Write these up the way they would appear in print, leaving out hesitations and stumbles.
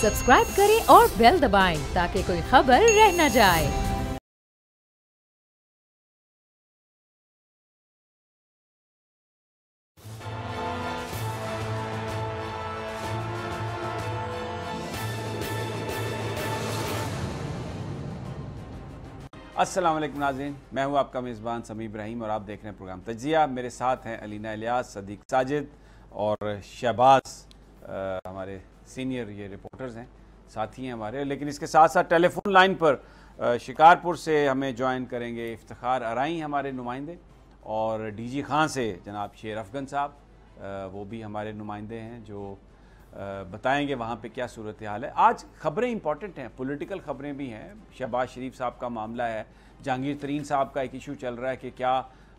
Subscribe करें और bell दबाएं ताकि कोई खबर रह न जाए। अस्सलाम वालेकुम नाज़रीन, मैं हूं आपका मेज़बान समी इब्राहिम और आप देख रहे हैं प्रोग्राम तजिया। मेरे साथ हैं अलीना इलियास, सदीक साजिद और शहबाज, हमारे सीनियर ये रिपोर्टर्स हैं, साथी हैं हमारे। लेकिन इसके साथ साथ टेलीफोन लाइन पर शिकारपुर से हमें ज्वाइन करेंगे इफ्तिखार अराई हमारे नुमाइंदे, और डीजी खान से जनाब शेर अफगन साहब, वो भी हमारे नुमाइंदे हैं जो बताएंगे वहाँ पे क्या सूरत हाल है। आज ख़बरें इंपॉर्टेंट हैं, पॉलिटिकल ख़बरें भी हैं। शहबाज शरीफ साहब का मामला है, जहांगीर तरीन साहब का एक इशू चल रहा है कि क्या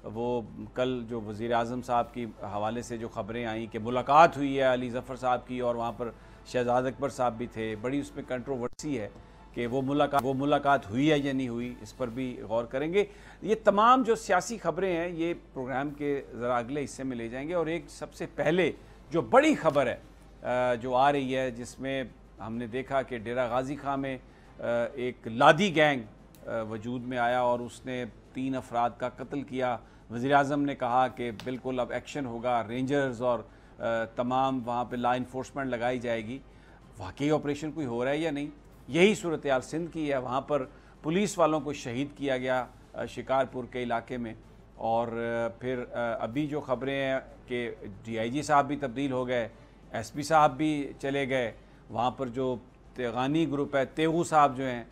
वो कल जो वज़ीर आज़म साहब की हवाले से जो ख़बरें आई कि मुलाकात हुई है अली ज़फ़र साहब की और वहाँ पर शहजाद अकबर साहब भी थे, बड़ी उसमें कंट्रोवर्सी है कि वो मुलाकात हुई है या नहीं हुई, इस पर भी गौर करेंगे। ये तमाम जो सियासी ख़बरें हैं ये प्रोग्राम के ज़रा अगले हिस्से में ले जाएंगे। और एक सबसे पहले जो बड़ी ख़बर है जो आ रही है, जिसमें हमने देखा कि डेरा गाजी खां में एक लादी गैंग वजूद में आया और उसने 3 अफराद का कत्ल किया। वज़ीर आज़म ने कहा कि बिल्कुल अब एक्शन होगा, रेंजर्स और तमाम वहाँ पे लॉ इन्फोर्समेंट लगाई जाएगी। वाकई ऑपरेशन कोई हो रहा है या नहीं, यही सूरत हाल सिंध की है। वहाँ पर पुलिस वालों को शहीद किया गया शिकारपुर के इलाके में। और फिर अभी जो ख़बरें हैं कि DIG साहब भी तब्दील हो गए, SP साहब भी चले गए। वहाँ पर जो तेगानी ग्रुप है, तेगू साहब जो हैं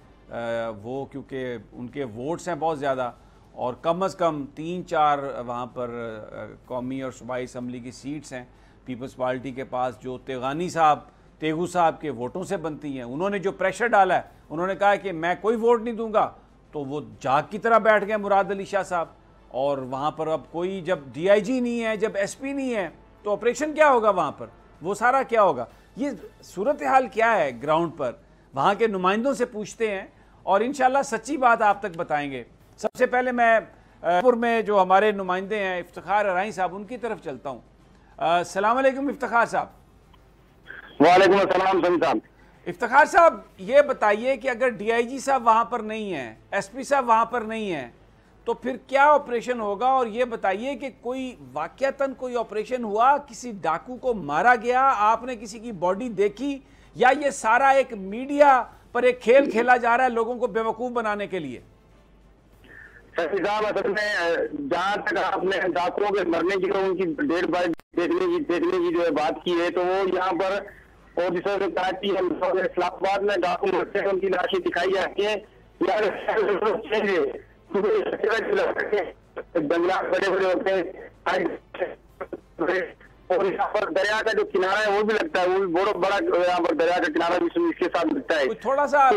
वो, क्योंकि उनके वोट्स हैं बहुत ज़्यादा और कम अज़ कम 3-4 वहाँ पर कौमी और सूबाई असम्बली की सीट्स हैं पीपल्स पार्टी के पास, जो तेगानी साहब तेगू साहब के वोटों से बनती हैं। उन्होंने जो प्रेशर डाला है, उन्होंने कहा कि मैं कोई वोट नहीं दूंगा, तो वो जाग की तरह बैठ गए मुराद अली शाह साहब। और वहाँ पर अब कोई, जब DIG नहीं है, जब SP नहीं है, तो ऑपरेशन क्या होगा वहाँ पर, वो सारा क्या होगा? ये सूरत हाल क्या है ग्राउंड पर, वहाँ के नुमाइंदों से पूछते हैं और इंशाल्लाह सच्ची बात आप तक बताएंगे। सबसे पहले मैं पुर में जो हमारे नुमाइंदे हैं इफ्तिखार अराई साहब, उनकी तरफ चलता हूँ। अस्सलाम वालेकुम इफ्तिखार साहब। वालेकुम अस्सलाम साहब। इफ्तिखार साहब, ये बताइए कि अगर DIG साहब वहाँ पर नहीं है, SP साहब वहाँ पर नहीं है, तो फिर क्या ऑपरेशन होगा? और ये बताइए कि कोई वाकयातन कोई ऑपरेशन हुआ, किसी डाकू को मारा गया, आपने किसी की बॉडी देखी, या ये सारा एक मीडिया पर एक खेल खेला जा रहा है लोगों को बेवकूफ बनाने के लिए? सही साहब, असल में जहाँ तक आपने डाकुओं के मरने की और उनकी डेड बॉडी देखने की जो बात की है, तो वो यहाँ पर ऑफिसर ने कहा कि इस्लामाबाद में डाकू मरते हैं, उनकी लाशें दिखाई जाती है। जंगलात बड़े बड़े होते हैं और यहाँ पर दरिया का जो किनारा है वो भी लगता है, वो भी बहुत बड़ा यहाँ पर दरिया का किनारा भी इसके साथ लगता है। थोड़ा सा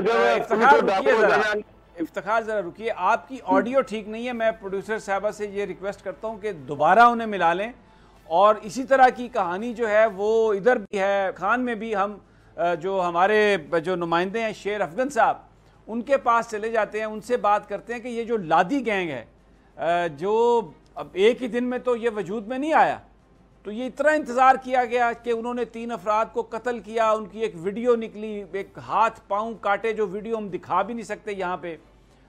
इफ्तिखार जरा रुकिए, आपकी ऑडियो ठीक नहीं है। मैं प्रोड्यूसर साहबा से ये रिक्वेस्ट करता हूँ कि दोबारा उन्हें मिला लें। और इसी तरह की कहानी जो है वो इधर भी है, खान में भी हम जो हमारे जो नुमाइंदे हैं शेर अफगन साहब, उनके पास चले जाते हैं, उनसे बात करते हैं कि ये जो लादी गैंग है जो अब एक ही दिन में तो ये वजूद में नहीं आया, तो ये इतना इंतज़ार किया गया कि उन्होंने 3 अफराद को कत्ल किया, उनकी एक वीडियो निकली, एक हाथ पाँव काटे जो वीडियो हम दिखा भी नहीं सकते यहाँ पे,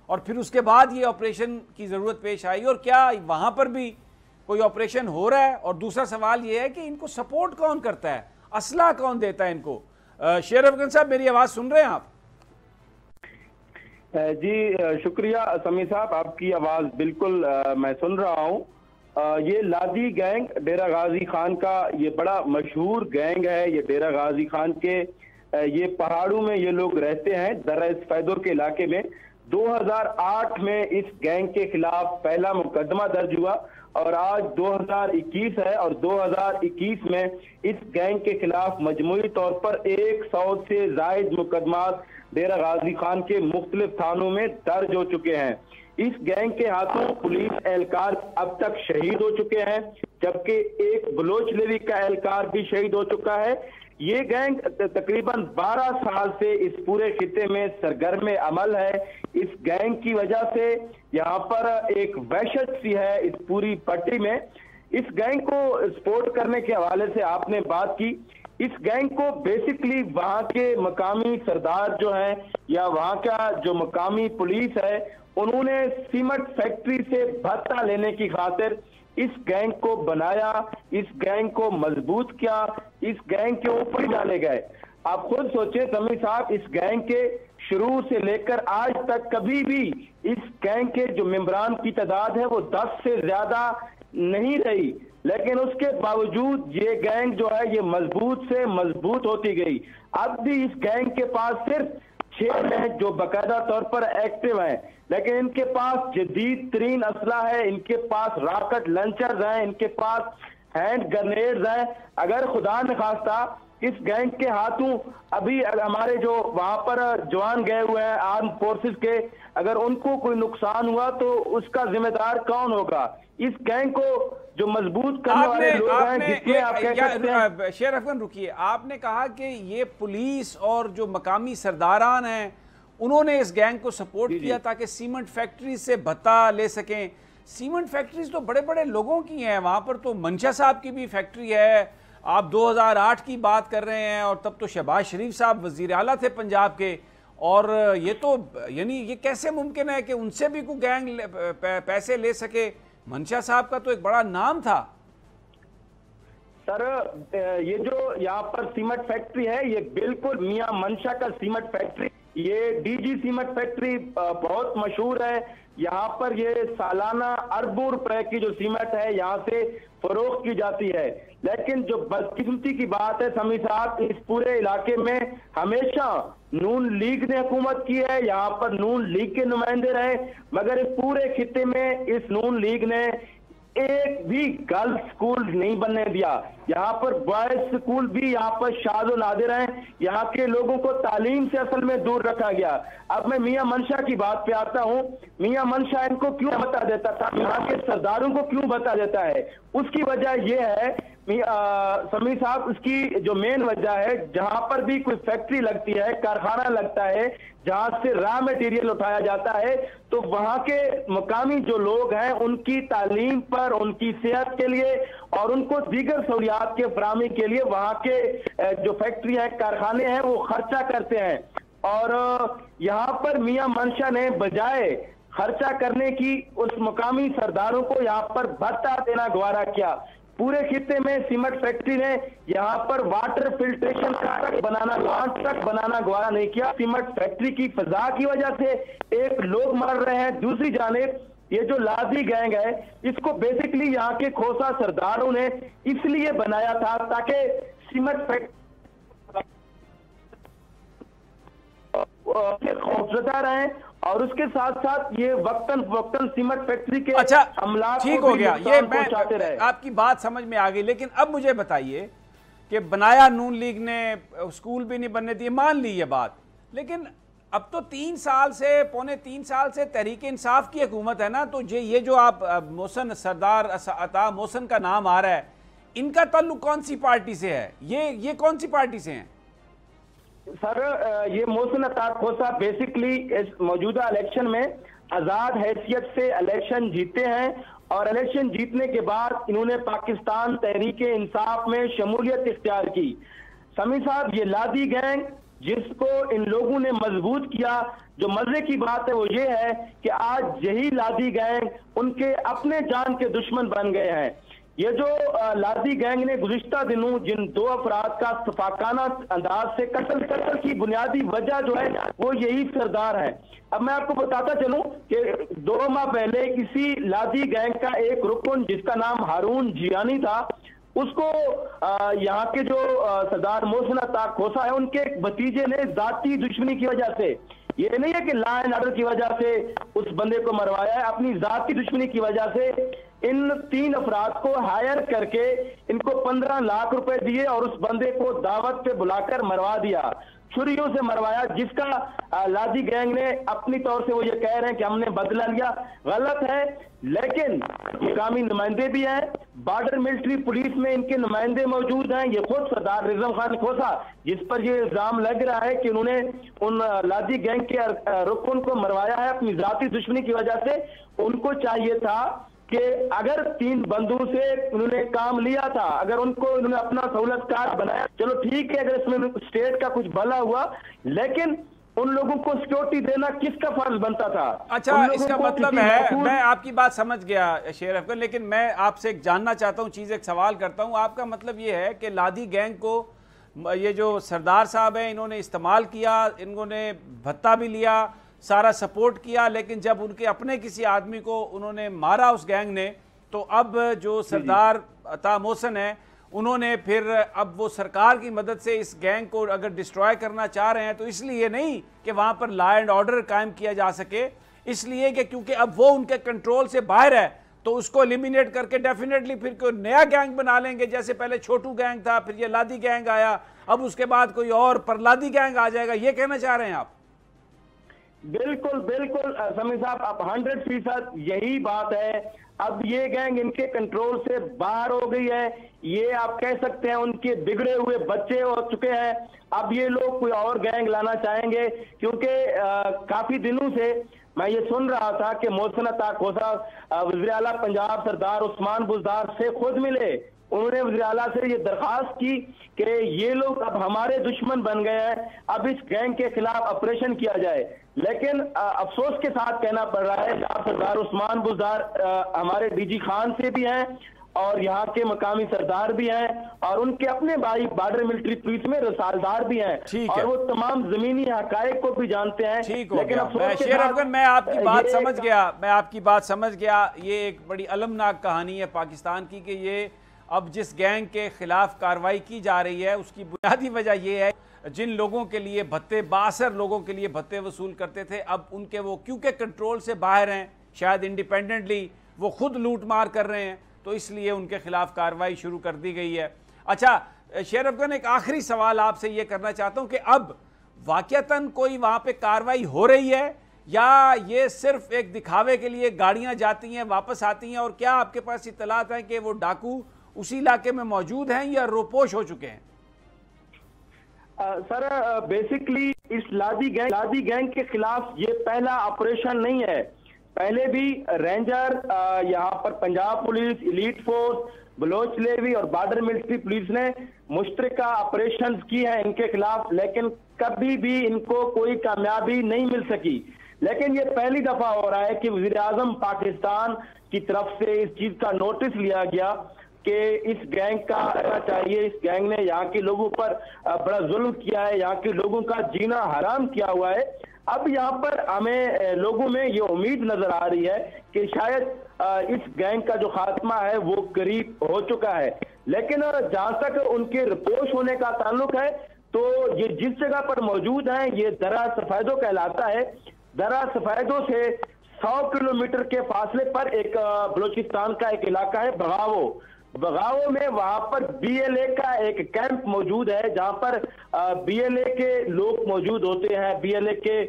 और फिर उसके बाद ये ऑपरेशन की ज़रूरत पेश आई। और क्या वहाँ पर भी कोई ऑपरेशन हो रहा है? और दूसरा सवाल ये है कि इनको सपोर्ट कौन करता है, असला कौन देता है इनको? शेर अफगन साहब, मेरी आवाज़ सुन रहे हैं आप? जी शुक्रिया समी साहब, आपकी आवाज़ बिल्कुल मैं सुन रहा हूँ। ये लादी गैंग डेरा गाजी खान का ये बड़ा मशहूर गैंग है। ये डेरा गाजी खान के ये पहाड़ों में ये लोग रहते हैं, दर्रा फैदोर के इलाके में। 2008 में इस गैंग के खिलाफ पहला मुकदमा दर्ज हुआ और आज 2021 है और 2021 में इस गैंग के खिलाफ मजमूई तौर पर 100 से जायद मुकदमात डेरा गाजी खान के मुख्तलिफ थानों में दर्ज हो चुके हैं। इस गैंग के हाथों पुलिस एहलकार अब तक शहीद हो चुके हैं, जबकि एक बलोच लेवी का एहलकार भी शहीद हो चुका है। ये गैंग तकरीबन 12 साल से इस पूरे खिते में सरगर्म अमल है। इस गैंग की वजह से यहाँ पर एक वहशत सी है इस पूरी पट्टी में। इस गैंग को सपोर्ट करने के हवाले से आपने बात की, इस गैंग को बेसिकली वहां के मकामी सरदार जो हैं या वहां का जो मकामी पुलिस है, उन्होंने सीमेंट फैक्ट्री से भत्ता लेने की खातिर इस गैंग को बनाया, इस गैंग को मजबूत किया, इस गैंग के ऊपर ही डाले गए। आप खुद सोचें समी साहब, इस गैंग के शुरू से लेकर आज तक कभी भी इस गैंग के जो मेंबरान की तादाद है वो 10 से ज्यादा नहीं रही, लेकिन उसके बावजूद ये गैंग जो है ये मजबूत से मजबूत होती गई। अब भी इस गैंग के पास सिर्फ 6 हैं जो बाकायदा तौर पर एक्टिव हैं, लेकिन इनके पास जदीद तरीन असला है, इनके पास रॉकेट लॉन्चर्स हैं, इनके पास हैंड ग्रेनेड्स हैं। अगर खुदा न खास्ता इस गैंग के हाथों अभी हमारे जो वहां पर जवान गए हुए हैं आर्म फोर्सेस के, अगर उनको कोई नुकसान हुआ तो उसका जिम्मेदार कौन होगा? इस गैंग को जो मजबूत करने वाले लोग हैं, जिसमें आप कह सकते हैं। शेर अफगान रुकिए, आपने कहा कि ये पुलिस और जो मकामी सरदारान हैं उन्होंने इस गैंग को सपोर्ट किया ताकि सीमेंट फैक्ट्री से भत्ता ले सकें। सीमेंट फैक्ट्रीज तो बड़े बड़े लोगों की हैं, वहां पर तो मंशा साहब की भी फैक्ट्री है, आप 2008 की बात कर रहे हैं और तब तो शहबाज शरीफ साहब वजीर आला थे पंजाब के, और ये तो यानी ये कैसे मुमकिन है कि उनसे भी कोई गैंग पैसे ले सके? मंशा साहब का तो एक बड़ा नाम था। सर ये जो यहाँ पर सीमेंट फैक्ट्री है ये बिल्कुल मियां मंशा का सीमेंट फैक्ट्री, ये डीजी सीमेंट फैक्ट्री बहुत मशहूर है। यहाँ पर ये सालाना अरबों रुपए की जो सीमेंट है यहाँ से फरोख्त की जाती है। लेकिन जो बदकिस्मती की बात है समी साहब, इस पूरे इलाके में हमेशा नून लीग ने हुकूमत की है, यहाँ पर नून लीग के नुमाइंदे रहे, मगर इस पूरे खित्ते में इस नून लीग ने एक भी गर्ल्स स्कूल नहीं बनने दिया। यहाँ पर बॉयज स्कूल भी यहाँ पर शाद और नादिर हैं, यहाँ के लोगों को तालीम से असल में दूर रखा गया। अब मैं मियां मंशा की बात पे आता हूँ। मियां मंशा इनको क्यों बता देता था, यहाँ के सरदारों को क्यों बता देता है? उसकी वजह यह है समी साहब, उसकी जो मेन वजह है, जहां पर भी कोई फैक्ट्री लगती है, कारखाना लगता है, जहां से रॉ मटेरियल उठाया जाता है, तो वहां के मकामी जो लोग हैं उनकी तालीम पर, उनकी सेहत के लिए और उनको दीगर सहूलियात के फराहमी के लिए वहां के जो फैक्ट्री है, कारखाने हैं, वो खर्चा करते हैं। और यहाँ पर मियां मंशा ने बजाय खर्चा करने की उस मकामी सरदारों को यहाँ पर भत्ता देना गवारा किया। पूरे खित्ते में सीमेंट फैक्ट्री ने यहाँ पर वाटर फिल्ट्रेशन ट्रक बनाना गवारा नहीं किया। सीमेंट फैक्ट्री की फजा की वजह से एक लोग मर रहे हैं। दूसरी जानिब ये जो लादी गैंग है, इसको बेसिकली यहाँ के खोसा सरदारों ने इसलिए बनाया था ताकि सीमेंट फैक्ट्री खौफजदा रहे और उसके साथ साथ ये वक्तन सीमेंट फैक्ट्री के हमला ठीक हो गया। ये मैं आपकी बात समझ में आ गई, लेकिन अब मुझे बताइए कि बनाया नून लीग ने, स्कूल भी नहीं बनने दिए, मान ली ये बात, लेकिन अब तो 3 साल से, पौने 3 साल से तहरीक इंसाफ की हुकूमत है ना, तो ये जो आप मोहसिन सरदार अता मोहसिन का नाम आ रहा है, इनका ताल्लुक कौन सी पार्टी से है? ये कौन सी पार्टी से हैं? सर ये मोहसिन अता खोसा बेसिकली इस मौजूदा इलेक्शन में आजाद हैसियत से इलेक्शन जीते हैं और इलेक्शन जीतने के बाद इन्होंने पाकिस्तान तहरीक इंसाफ में शमूलियत इख्तियार की। समी साहब, ये लादी गैंग जिसको इन लोगों ने मजबूत किया, जो मजे की बात है वो ये है कि आज यही लादी गैंग उनके अपने जान के दुश्मन बन गए हैं। ये जो लादी गैंग ने गुज़िश्ता दिनों जिन 2 अफराद का सफाकाना अंदाज से कत्ल की बुनियादी वजह जो है वो यही सरदार है। अब मैं आपको बताता चलूं कि 2 माह पहले किसी लादी गैंग का एक रुकन जिसका नाम हारून जियानी था, उसको यहाँ के जो सरदार मोहसिन अता खोसा है उनके एक भतीजे ने जाती दुश्मनी की वजह से, ये नहीं है कि लॉ एंड ऑर्डर की वजह से उस बंदे को मरवाया है, अपनी जाती दुश्मनी की वजह से इन 3 अफराद को हायर करके इनको 15 लाख रुपए दिए और उस बंदे को दावत पे बुलाकर मरवा दिया, छुरियों से मरवाया, जिसका लादी गैंग ने अपनी तौर से वो ये कह रहे हैं कि हमने बदला लिया। गलत है, लेकिन मुकामी नुमाइंदे भी हैं, बॉर्डर मिलिट्री पुलिस में इनके नुमाइंदे मौजूद हैं। ये खुद सरदार रिजम खान खोसा जिस पर ये इल्जाम लग रहा है कि उन्होंने उन लादी गैंग के रुकन को मरवाया है अपनी जाती दुश्मनी की वजह से, उनको चाहिए था कि अगर 3 बंधुओं से उन्होंने काम लिया था, अगर उनको उन्होंने अपना सहूलतकार बनाया, चलो ठीक है, अगर इसमें स्टेट का कुछ भला हुआ, लेकिन उन लोगों को सिक्योरिटी देना किसका फर्ज बनता था? अच्छा, इसका मतलब है, मैं आपकी बात समझ गया शेर अफगान, लेकिन मैं आपसे एक जानना चाहता हूँ चीज़, एक सवाल करता हूँ। आपका मतलब ये है कि लादी गैंग को ये जो सरदार साहब हैं इन्होंने इस्तेमाल किया, इन्होंने भत्ता भी लिया, सारा सपोर्ट किया, लेकिन जब उनके अपने किसी आदमी को उन्होंने मारा उस गैंग ने, तो अब जो सरदार अता मोहसिन है उन्होंने फिर अब वो सरकार की मदद से इस गैंग को अगर डिस्ट्रॉय करना चाह रहे हैं तो इसलिए नहीं कि वहाँ पर लॉ एंड ऑर्डर कायम किया जा सके, इसलिए कि क्योंकि अब वो उनके कंट्रोल से बाहर है, तो उसको एलिमिनेट करके डेफिनेटली फिर कोई नया गैंग बना लेंगे। जैसे पहले छोटू गैंग था, फिर ये लादी गैंग आया, अब उसके बाद कोई और परलादी गैंग आ जाएगा, ये कहना चाह रहे हैं आप? बिल्कुल बिल्कुल समीर साहब, अब 100% यही बात है। अब ये गैंग इनके कंट्रोल से बाहर हो गई है, ये आप कह सकते हैं उनके बिगड़े हुए बच्चे हो चुके हैं। अब ये लोग कोई और गैंग लाना चाहेंगे, क्योंकि काफी दिनों से मैं ये सुन रहा था कि मोहसिन अता खोसा वज़ीर आला पंजाब सरदार उस्मान बुज़दार से खुद मिले, उन्होंने वज़ीर आला से ये दरखास्त की कि ये लोग अब हमारे दुश्मन बन गए हैं, अब इस गैंग के खिलाफ ऑपरेशन किया जाए। लेकिन अफसोस के साथ कहना पड़ रहा है, जहाँ सरदार उस्मान बुज़दार हमारे डीजी खान से भी हैं और यहाँ के मकामी सरदार भी हैं और उनके अपने भाई बॉर्डर मिलिट्री पुलिस में रसालदार भी हैं और वो तमाम जमीनी हकायक को भी जानते हैं। ठीक हो गया शेर अफगान, मैं आपकी बात समझ गया, मैं आपकी बात समझ गया। ये एक बड़ी अलमनाक कहानी है पाकिस्तान की कि ये अब जिस गैंग के खिलाफ कार्रवाई की जा रही है उसकी बुनियादी वजह यह है जिन लोगों के लिए भत्ते, बासर लोगों के लिए भत्ते वसूल करते थे, अब उनके वो क्योंकि कंट्रोल से बाहर हैं, शायद इंडिपेंडेंटली वो खुद लूट मार कर रहे हैं, तो इसलिए उनके खिलाफ कार्रवाई शुरू कर दी गई है। अच्छा शेर अफगान, एक आखिरी सवाल आपसे ये करना चाहता हूँ कि अब वाकयातन कोई वहाँ पे कार्रवाई हो रही है या ये सिर्फ एक दिखावे के लिए गाड़ियाँ जाती हैं वापस आती हैं, और क्या आपके पास इत्तलात है कि वो डाकू उसी इलाके में मौजूद हैं या रोपोश हो चुके हैं? सर बेसिकली इस लादी गैंग के खिलाफ ये पहला ऑपरेशन नहीं है, पहले भी रेंजर यहाँ पर Punjab police, elite force, Baloch levy और बॉर्डर मिलिट्री पुलिस ने मुश्तरका ऑपरेशंस की है इनके खिलाफ, लेकिन कभी भी इनको कोई कामयाबी नहीं मिल सकी। लेकिन ये पहली दफा हो रहा है कि वज़ीर आज़म पाकिस्तान की तरफ से इस चीज का नोटिस लिया गया कि इस गैंग का रहना चाहिए, इस गैंग ने यहाँ के लोगों पर बड़ा जुल्म किया है, यहाँ के लोगों का जीना हराम किया हुआ है। अब यहाँ पर हमें लोगों में ये उम्मीद नजर आ रही है कि शायद इस गैंग का जो खात्मा है वो करीब हो चुका है। लेकिन जहां तक उनके रिपोर्ट होने का ताल्लुक है, तो ये जिस जगह पर मौजूद है ये दरा सफेदो कहलाता है। दरा सफेदो से 100 किलोमीटर के फासले पर एक बलूचिस्तान का एक इलाका है बगावो में, वहां पर बीएलए का एक कैंप मौजूद है जहां पर बीएलए के लोग मौजूद होते हैं, बीएलए के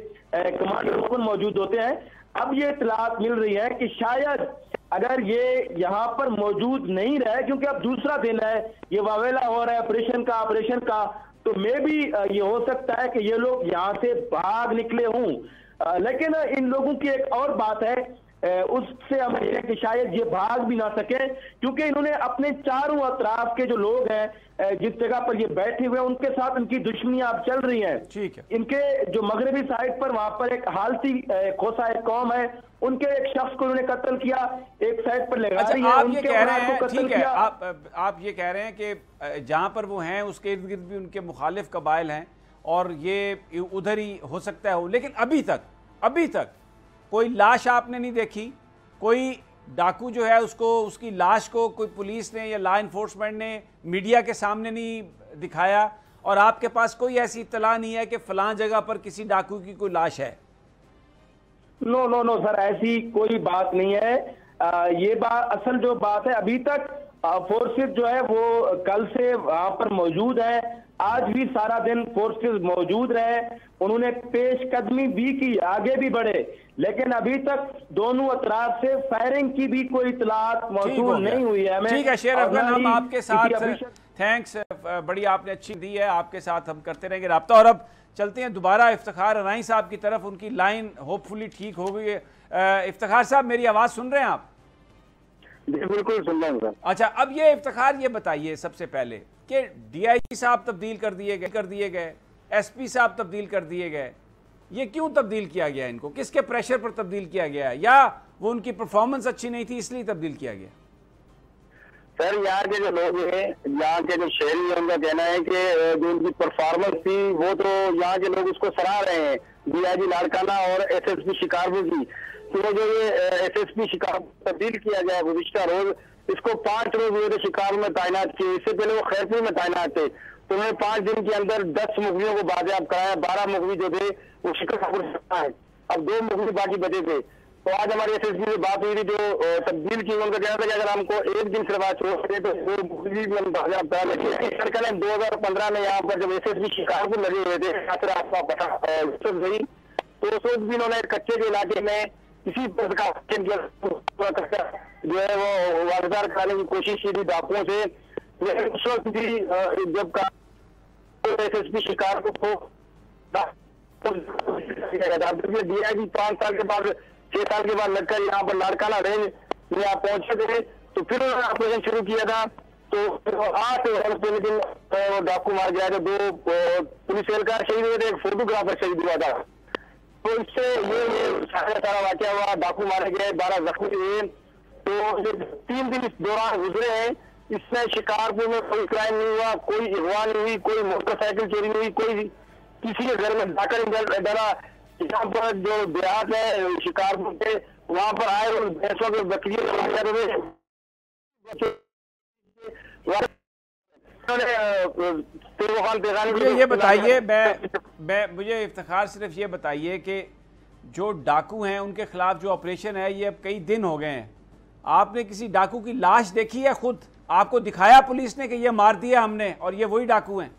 कमांडर मौजूद होते हैं। अब ये इत्तलात मिल रही है कि शायद अगर ये यहाँ पर मौजूद नहीं रहे, क्योंकि अब दूसरा दिन है, ये वावेला हो रहा है ऑपरेशन का, तो मे भी ये हो सकता है कि ये लोग यहाँ से भाग निकले हों। लेकिन इन लोगों की एक और बात है, उससे हम ये कि शायद ये भाग भी ना सके, क्योंकि इन्होंने अपने चारों अतराफ के जो लोग हैं जिस जगह पर ये बैठे हुए हैं उनके साथ इनकी दुश्मनियां अब चल रही हैं। ठीक है। इनके जो मगरबी साइड पर वहां पर एक हालती खोसा एक कौम है, उनके एक शख्स को उन्होंने कत्ल किया, एक साइड पर लगा रही है, आप ये कह रहे हैं, ठीक है, आप ये कह रहे हैं कि जहां पर वो हैं उसके इर्द गिर्द भी उनके मुखालिफ कबाइल हैं और ये उधर ही हो सकता है, लेकिन अभी तक कोई लाश आपने नहीं देखी, कोई डाकू जो है उसकी लाश को कोई पुलिस ने या लॉ इन्फोर्समेंट ने मीडिया के सामने नहीं दिखाया, और आपके पास कोई ऐसी इत्तला नहीं है कि फलां जगह पर किसी डाकू की कोई लाश है? नो सर, ऐसी कोई बात नहीं है। ये बात असल जो बात है, अभी तक फोर्सेस जो है वो कल से वहां पर मौजूद है, आज भी सारा दिन फोर्सेस मौजूद रहे, उन्होंने पेशकदमी भी की, आगे भी बढ़े, लेकिन अभी तक दोनों अतराफ से फायरिंग की भी कोई इत्तलात मौसूल नहीं हुई है हमें। ठीक है शेर अफगान, हम आपके साथ, थैंक्स, बड़ी आपने अच्छी दी है, आपके साथ हम करते रहेंगे रब्ता। और अब चलते हैं दोबारा इफ्तिखार अनाई साहब की तरफ, उनकी लाइन होपफुली ठीक हो गई है। इफ्तिखार साहब, मेरी आवाज़ सुन रहे हैं आप? जी बिल्कुल सुन रहा हूँ सर। अच्छा, अब ये इफ्तिखार ये बताइए सबसे पहले कि डीआईजी साहब तब्दील कर दिए गए, एसपी साहब तब्दील कर दिए गए, ये क्यों तब्दील किया गया? इनको किसके प्रेशर पर तब्दील किया गया, या वो उनकी परफॉर्मेंस अच्छी नहीं थी इसलिए तब्दील किया गया? सर यहाँ के जो लोग हैं, यहाँ के जो शहरी हैं, उनका कहना है कि जो उनकी परफॉर्मेंस थी वो तो यहाँ के लोग उसको सराह रहे हैं, डीआईजी लाड़काना और एसएसपी शिकारपुर की। तो जो ये एसएसपी शिकारपुर तब्दील किया गया गुज़िश्ता रोज, इसको 5 रोज हुए थे शिकारपुर में तैनात किए। इससे पहले वो खैरपुर में तैनात थे, तो उन्होंने 5 दिन के अंदर 10 मुखबियों को बाजियाब कराया। 12 मुखबी जो थे वो शिकारपुर है, अब 2 मुखबी बाकी बचे थे। तो आज हमारी एसएसपी से बात हुई थी, जो तब्दील की, उनका कहना था कि अगर हमको एक दिन सिर्फ छोड़ सके तो वो मुखबी भी हम बाजियाब करा लेंगे। सरकार ने 2015 में यहाँ पर जब एसएसपी शिकारपुर लगे हुए थे, आपका पता गई, तो उस वक्त भी उन्होंने कच्चे के इलाके में किसी तरह का जो है वो वारदार कराने की कोशिश की थी डाकुओं से। लेकिन उस वक्त भी जब एसएसपी शिकारपुर को डीआईजी 5 साल के बाद 6 साल के बाद लगकर यहाँ पर लाड़काना रेंज में आप पहुंचे थे, तो फिर उन्होंने ऑपरेशन शुरू किया था। तो 8 वर्ष पहले दिन डाकू मार गया था, 2 पुलिस एहलकार शहीद हुए थे, एक फोटोग्राफर शहीद हुआ था। तो इससे ये सारा वाकया हुआ, डाकू मारे गए, 12 जख्मी हुए। तो 3 दिन इस दौरान गुजरे हैं, इसमें शिकारपुर में कोई क्राइम नहीं हुआ, कोई अगवा नहीं हुई, कोई मोटरसाइकिल चोरी नहीं हुई, कोई किसी के घर में जाकर डरा। यहाँ पर जो देहात है शिकारपुर के, वहाँ पर आए और भैंसों के बकरियों ये बताइए, मुझे इफ्तिखार सिर्फ ये बताइए कि जो डाकू हैं उनके खिलाफ जो ऑपरेशन है ये अब कई दिन हो गए हैं, आपने किसी डाकू की लाश देखी है? खुद आपको दिखाया पुलिस ने कि ये मार दिया हमने और ये वही डाकू हैं?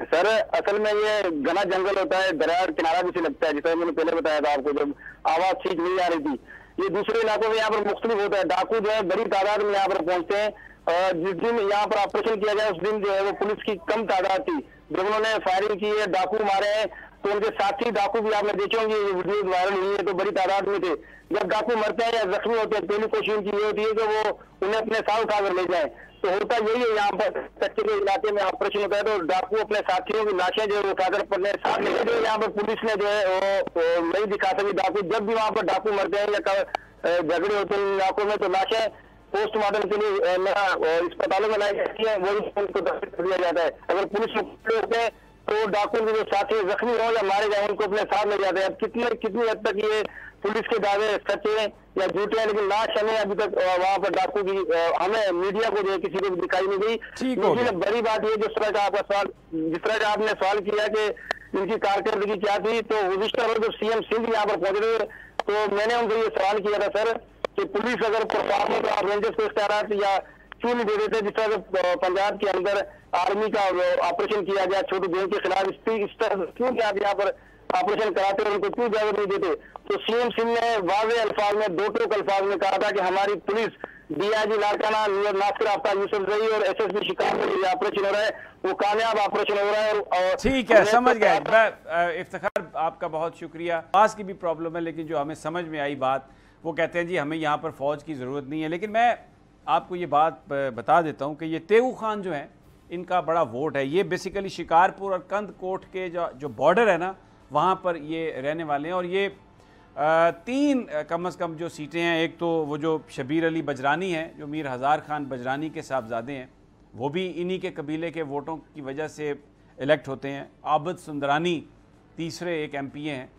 सर असल में ये घना जंगल होता है, दरिया किनारा भी से लगता है, जैसा मैंने पहले बताया था आपको, जब आवाज ठीक नहीं आ रही थी। ये दूसरे इलाकों में यहाँ पर मुख्तलिफ होता है। डाकू जो है बड़ी तादाद में यहाँ पर पहुंचते हैं। जिस दिन यहाँ पर ऑपरेशन किया गया उस दिन जो है वो पुलिस की कम तादाद थी। जब उन्होंने फायरिंग की है, डाकू मारे हैं, तो उनके साथी डाकू भी आपने देखे होंगे, वीडियो वायरल हुई है, तो बड़ी तादाद में थे। जब डाकू मरते हैं या जख्मी होते हैं, पहली कोशिश उनकी ये होती है कि वो उन्हें अपने साथ उठाकर ले जाए। तो होता यही है, यहाँ पर कच्चे के इलाके में ऑपरेशन होता है तो डाकू अपने साथियों की लाशें जो है उठाकर अपने साथ ले जाते हैं। यहाँ पर पुलिस ने जो है वो नहीं दिखा सकी डाकू। जब भी वहाँ पर डाकू मरते हैं या झगड़े होते हैं इलाकों में, तो लाशें पोस्टमार्टम के लिए अस्पतालों में लाई जाती है, वही उनको दफन कर दिया जाता है। अगर पुलिस होते हैं तो डाकू के जो साथी जख्मी हो या मारे जाए उनको अपने साथ ले जाते हैं। अब कितनी हद तक ये पुलिस के दावे सच्चे हैं या झूठे हैं, लेकिन लाश हमें अभी तक वहाँ पर डाकू की हमें मीडिया को जो है किसी को भी दिखाई नहीं गई। लेकिन बड़ी बात ये जिस तरह का आपने सवाल किया कि इनकी कारकर्दगी क्या थी, तो गुज़िश्ता रोज जब सीएम सिंह यहाँ पर पहुंचे थे तो मैंने उनसे ये सवाल किया था सर कि पुलिस अगर परफॉर्मेंस और रेंजर्स को इख्तियारात या क्यों नहीं दे देते, जिस तरह पंजाब के अंदर आर्मी का ऑपरेशन किया गया छोटू बेन के खिलाफ, इस तरह क्यों क्या आप यहाँ पर ऑपरेशन कराते और उनको क्यों इजाजत नहीं देते? तो सीएम सिंह ने वाज़ेह अल्फाज में, 2 टोक अल्फाज में कहा था कि हमारी पुलिस डीआईजी लाड़काना नासिर आफ्ताब यूसुफ जई और एसएसपी शिकारपुर में ऑपरेशन हो रहा है, वो कामयाब ऑपरेशन हो रहा है। और ठीक है, समझ गए। इफ्तिखार आपका बहुत शुक्रिया। पास की भी प्रॉब्लम है, लेकिन जो हमें समझ में आई बात, वो कहते हैं जी हमें यहाँ पर फौज की ज़रूरत नहीं है। लेकिन मैं आपको ये बात बता देता हूँ कि ये तेऊ खान जो है इनका बड़ा वोट है। ये बेसिकली शिकारपुर और कंदकोट के जो बॉर्डर है ना, वहाँ पर ये रहने वाले हैं। और ये 3 कम से कम जो सीटें हैं, एक तो वो जो शबीर अली बजरानी है जो मीर हज़ार खान बजरानी के साहबजादे हैं, वो भी इन्हीं के कबीले के वोटों की वजह से इलेक्ट होते हैं। आबद सुंदरानी तीसरे एक MP हैं,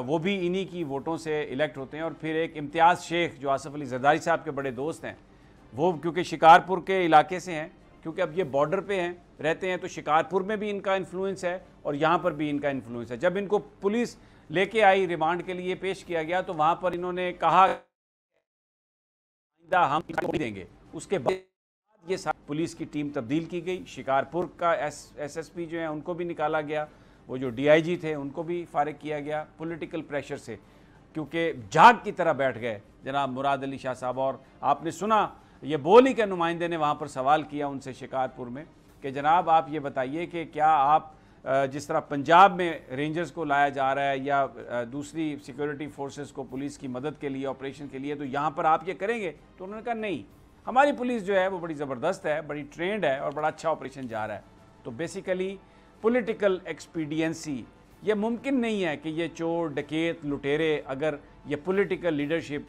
वो भी इन्हीं की वोटों से इलेक्ट होते हैं। और फिर एक इम्तियाज़ शेख जो आसफ़ अली जरदारी साहब के बड़े दोस्त हैं, वो क्योंकि शिकारपुर के इलाके से हैं, क्योंकि अब ये बॉर्डर पे हैं रहते हैं, तो शिकारपुर में भी इनका इन्फ्लुएंस है और यहाँ पर भी इनका इन्फ्लुएंस है। जब इनको पुलिस लेके आई, रिमांड के लिए पेश किया गया, तो वहाँ पर इन्होंने कहा हम देंगे। उसके बाद ये पुलिस की टीम तब्दील की गई। शिकारपुर का SSP जो है उनको भी निकाला गया, वो जो DIG थे उनको भी फारिग किया गया पॉलिटिकल प्रेशर से, क्योंकि जाग की तरह बैठ गए जनाब मुराद अली शाह साहब। और आपने सुना ये बोली के नुमाइंदे ने वहाँ पर सवाल किया उनसे शिकारपुर में कि जनाब आप ये बताइए कि क्या आप जिस तरह पंजाब में रेंजर्स को लाया जा रहा है या दूसरी सिक्योरिटी फोर्सेस को पुलिस की मदद के लिए, ऑपरेशन के लिए, तो यहाँ पर आप ये करेंगे? तो उन्होंने कहा नहीं, हमारी पुलिस जो है वो बड़ी ज़बरदस्त है, बड़ी ट्रेंड है और बड़ा अच्छा ऑपरेशन जा रहा है। तो बेसिकली पॉलिटिकल एक्सपीडियंसी, ये मुमकिन नहीं है कि ये चोर, डकैत, लुटेरे, अगर ये पॉलिटिकल लीडरशिप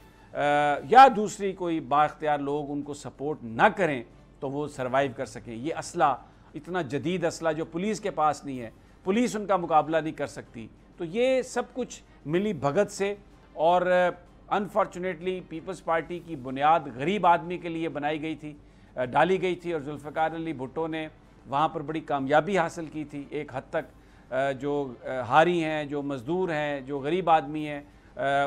या दूसरी कोई बाख्तियार लोग उनको सपोर्ट ना करें तो वो सरवाइव कर सकें। ये असला, इतना जदीद असला जो पुलिस के पास नहीं है, पुलिस उनका मुकाबला नहीं कर सकती। तो ये सब कुछ मिली भगत से, और अनफॉर्चुनेटली पीपल्स पार्टी की बुनियाद गरीब आदमी के लिए बनाई गई थी, डाली गई थी, और जुल्फ़िकार अली भुट्टो ने वहाँ पर बड़ी कामयाबी हासिल की थी एक हद तक। जो हारी हैं, जो मज़दूर हैं, जो गरीब आदमी हैं,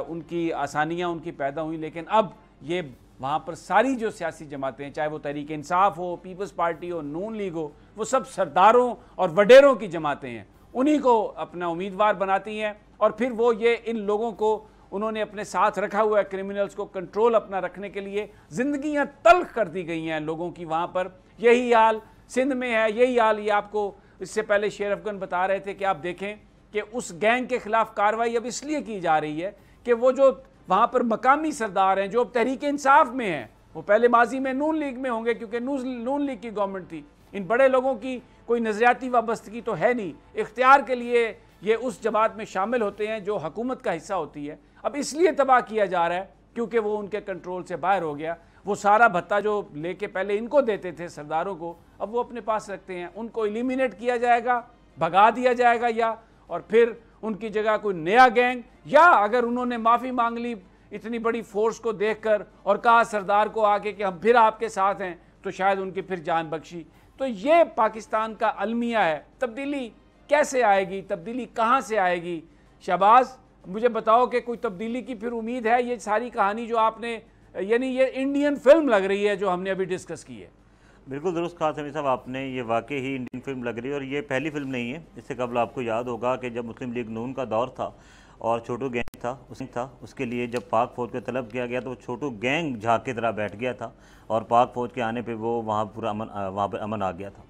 उनकी आसानियाँ उनकी पैदा हुई। लेकिन अब ये वहाँ पर सारी जो सियासी जमातें हैं, चाहे वो तहरीक इंसाफ हो, पीपल्स पार्टी हो, नून लीग हो, वो सब सरदारों और वडेरों की जमातें हैं, उन्हीं को अपना उम्मीदवार बनाती हैं। और फिर वो ये इन लोगों को उन्होंने अपने साथ रखा हुआ है, क्रिमिनल्स को कंट्रोल अपना रखने के लिए ज़िंदगियाँ तल्ख कर दी गई हैं लोगों की वहाँ पर। यही हाल सिंध में है, यही हाल ये आपको इससे पहले शेर अफगन बता रहे थे कि आप देखें कि उस गैंग के खिलाफ कार्रवाई अब इसलिए की जा रही है कि वो जो वहाँ पर मकामी सरदार हैं, जो अब तहरीक इंसाफ में हैं, वो पहले माजी में नून लीग में होंगे क्योंकि नून लीग की गवर्नमेंट थी। इन बड़े लोगों की कोई नज़रियाती वाबस्तगी तो है नहीं, इख्तियार के लिए ये उस जमात में शामिल होते हैं जो हुकूमत का हिस्सा होती है। अब इसलिए तबाह किया जा रहा है क्योंकि वो उनके कंट्रोल से बाहर हो गया। वो सारा भत्ता जो लेके पहले इनको देते थे सरदारों को, अब वो अपने पास रखते हैं। उनको एलिमिनेट किया जाएगा, भगा दिया जाएगा, या और फिर उनकी जगह कोई नया गैंग, या अगर उन्होंने माफ़ी मांग ली इतनी बड़ी फोर्स को देखकर और कहा सरदार को आके कि हम फिर आपके साथ हैं, तो शायद उनकी फिर जान बख्शी। तो ये पाकिस्तान का अलमिया है। तब्दीली कैसे आएगी, तब्दीली कहाँ से आएगी? शहबाज, मुझे बताओ कि कोई तब्दीली की फिर उम्मीद है? ये सारी कहानी जो आपने, यानी ये इंडियन फिल्म लग रही है जो हमने अभी डिस्कस की है। बिल्कुल दुरुस्त कहा समीर साहब आपने, ये वाकई ही इंडियन फिल्म लग रही है। और ये पहली फिल्म नहीं है, इससे कबल आपको याद होगा कि जब मुस्लिम लीग नून का दौर था और छोटू गैंग था, उसके लिए जब पाक फ़ौज को तलब किया गया तो वो छोटू गैंग झाग की तरह बैठ गया था और पाक फ़ौज के आने पे वो वहाँ पूरा वहाँ पर अमन आ गया था।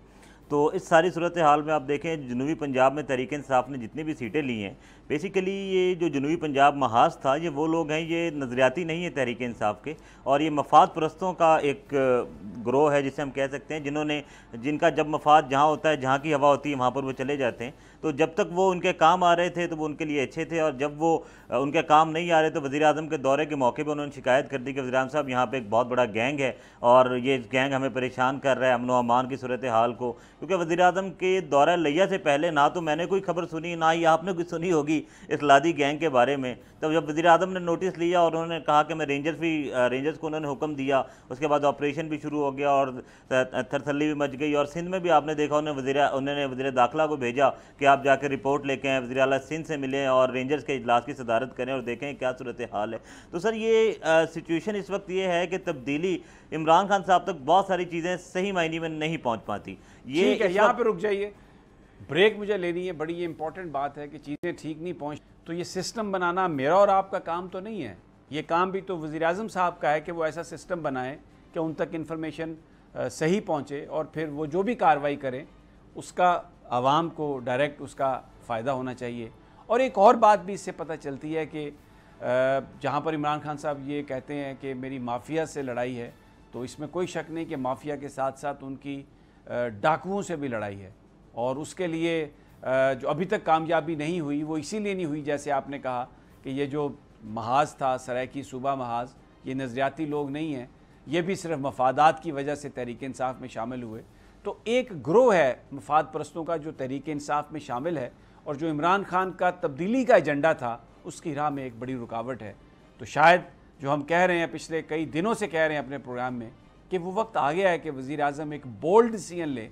तो इस सारी सूरत हाल में आप देखें, जनूबी पंजाब में तहरीक इंसाफ ने जितनी भी सीटें ली हैं, बेसिकली ये जो जनूबी पंजाब महाज था, ये वो लोग हैं, ये नज़रियाती नहीं है तहरीक इंसाफ के, और ये मफाद परस्तों का एक ग्रोह है जिसे हम कह सकते हैं, जिनका जब मफाद जहाँ होता है, जहाँ की हवा होती है, वहाँ पर वो चले जाते हैं। तो जब तक वो उनके काम आ रहे थे तो वो उनके लिए अच्छे थे, और जब वो उनके काम नहीं आ रहे तो वज़ीर आज़म के दौरे के मौके पर उन्होंने शिकायत कर दी कि वज़ीर आज़म साहब, यहाँ पे एक बहुत बड़ा गैंग है और ये गैंग हमें परेशान कर रहा है अमन व अमान की सूरत हाल को। क्योंकि वज़ीर आज़म के दौरा लिया से पहले ना तो मैंने कोई खबर सुनी, ना ही आपने कुछ सुनी होगी इस लादी गैंग के बारे में। तब जब वज़ीर आज़म ने नोटिस लिया और उन्होंने कहा कि मैं रेंजर्स को उन्होंने हुक्म दिया, उसके बाद ऑपरेशन भी शुरू हो गया और थरथल्ली भी मच गई। और सिंध में भी आपने देखा, उन्होंने वज़ीर दाखिला को भेजा कि आप जाकर रिपोर्ट लेके आएँ, वज़ीर आला सिंध से मिलें और रेंजर्स के इजलास की सदारत करें और देखें क्या सूरत हाल है। तो सर, ये सिचुएशन इस वक्त ये है कि तब्दीली इमरान खान साहब तक बहुत सारी चीज़ें सही मायने में नहीं पहुँच पाती। ये यहाँ पर रुक जाइए, ब्रेक मुझे लेनी है। बड़ी ये इंपॉर्टेंट बात है कि चीज़ें ठीक नहीं पहुँच, तो ये सिस्टम बनाना मेरा और आपका काम तो नहीं है। ये काम भी तो वज़ीर आज़म साहब का है कि वो ऐसा सिस्टम बनाएं कि उन तक इन्फॉर्मेशन सही पहुँचे और फिर वो जो भी कार्रवाई करें उसका आवाम को डायरेक्ट उसका फ़ायदा होना चाहिए। और एक और बात भी इससे पता चलती है कि जहाँ पर इमरान खान साहब ये कहते हैं कि मेरी माफिया से लड़ाई है, तो इसमें कोई शक नहीं कि माफिया के साथ साथ उनकी डाकुओं से भी लड़ाई है। और उसके लिए जो अभी तक कामयाबी नहीं हुई, वो इसीलिए नहीं हुई जैसे आपने कहा कि ये जो महाज था, सरायकी सूबा महाज, ये नज़रियाती लोग नहीं हैं, ये भी सिर्फ मफादात की वजह से तहरीक इंसाफ में शामिल हुए। तो एक ग्रोह है मफाद परस्तों का जो तहरीक इंसाफ में शामिल है और जो इमरान खान का तब्दीली का एजेंडा था, उसकी राह में एक बड़ी रुकावट है। तो शायद जो हम कह रहे हैं, पिछले कई दिनों से कह रहे हैं अपने प्रोग्राम में, कि वो वक्त आ गया है कि वज़ीर आज़म एक बोल्ड डिसीजन लें,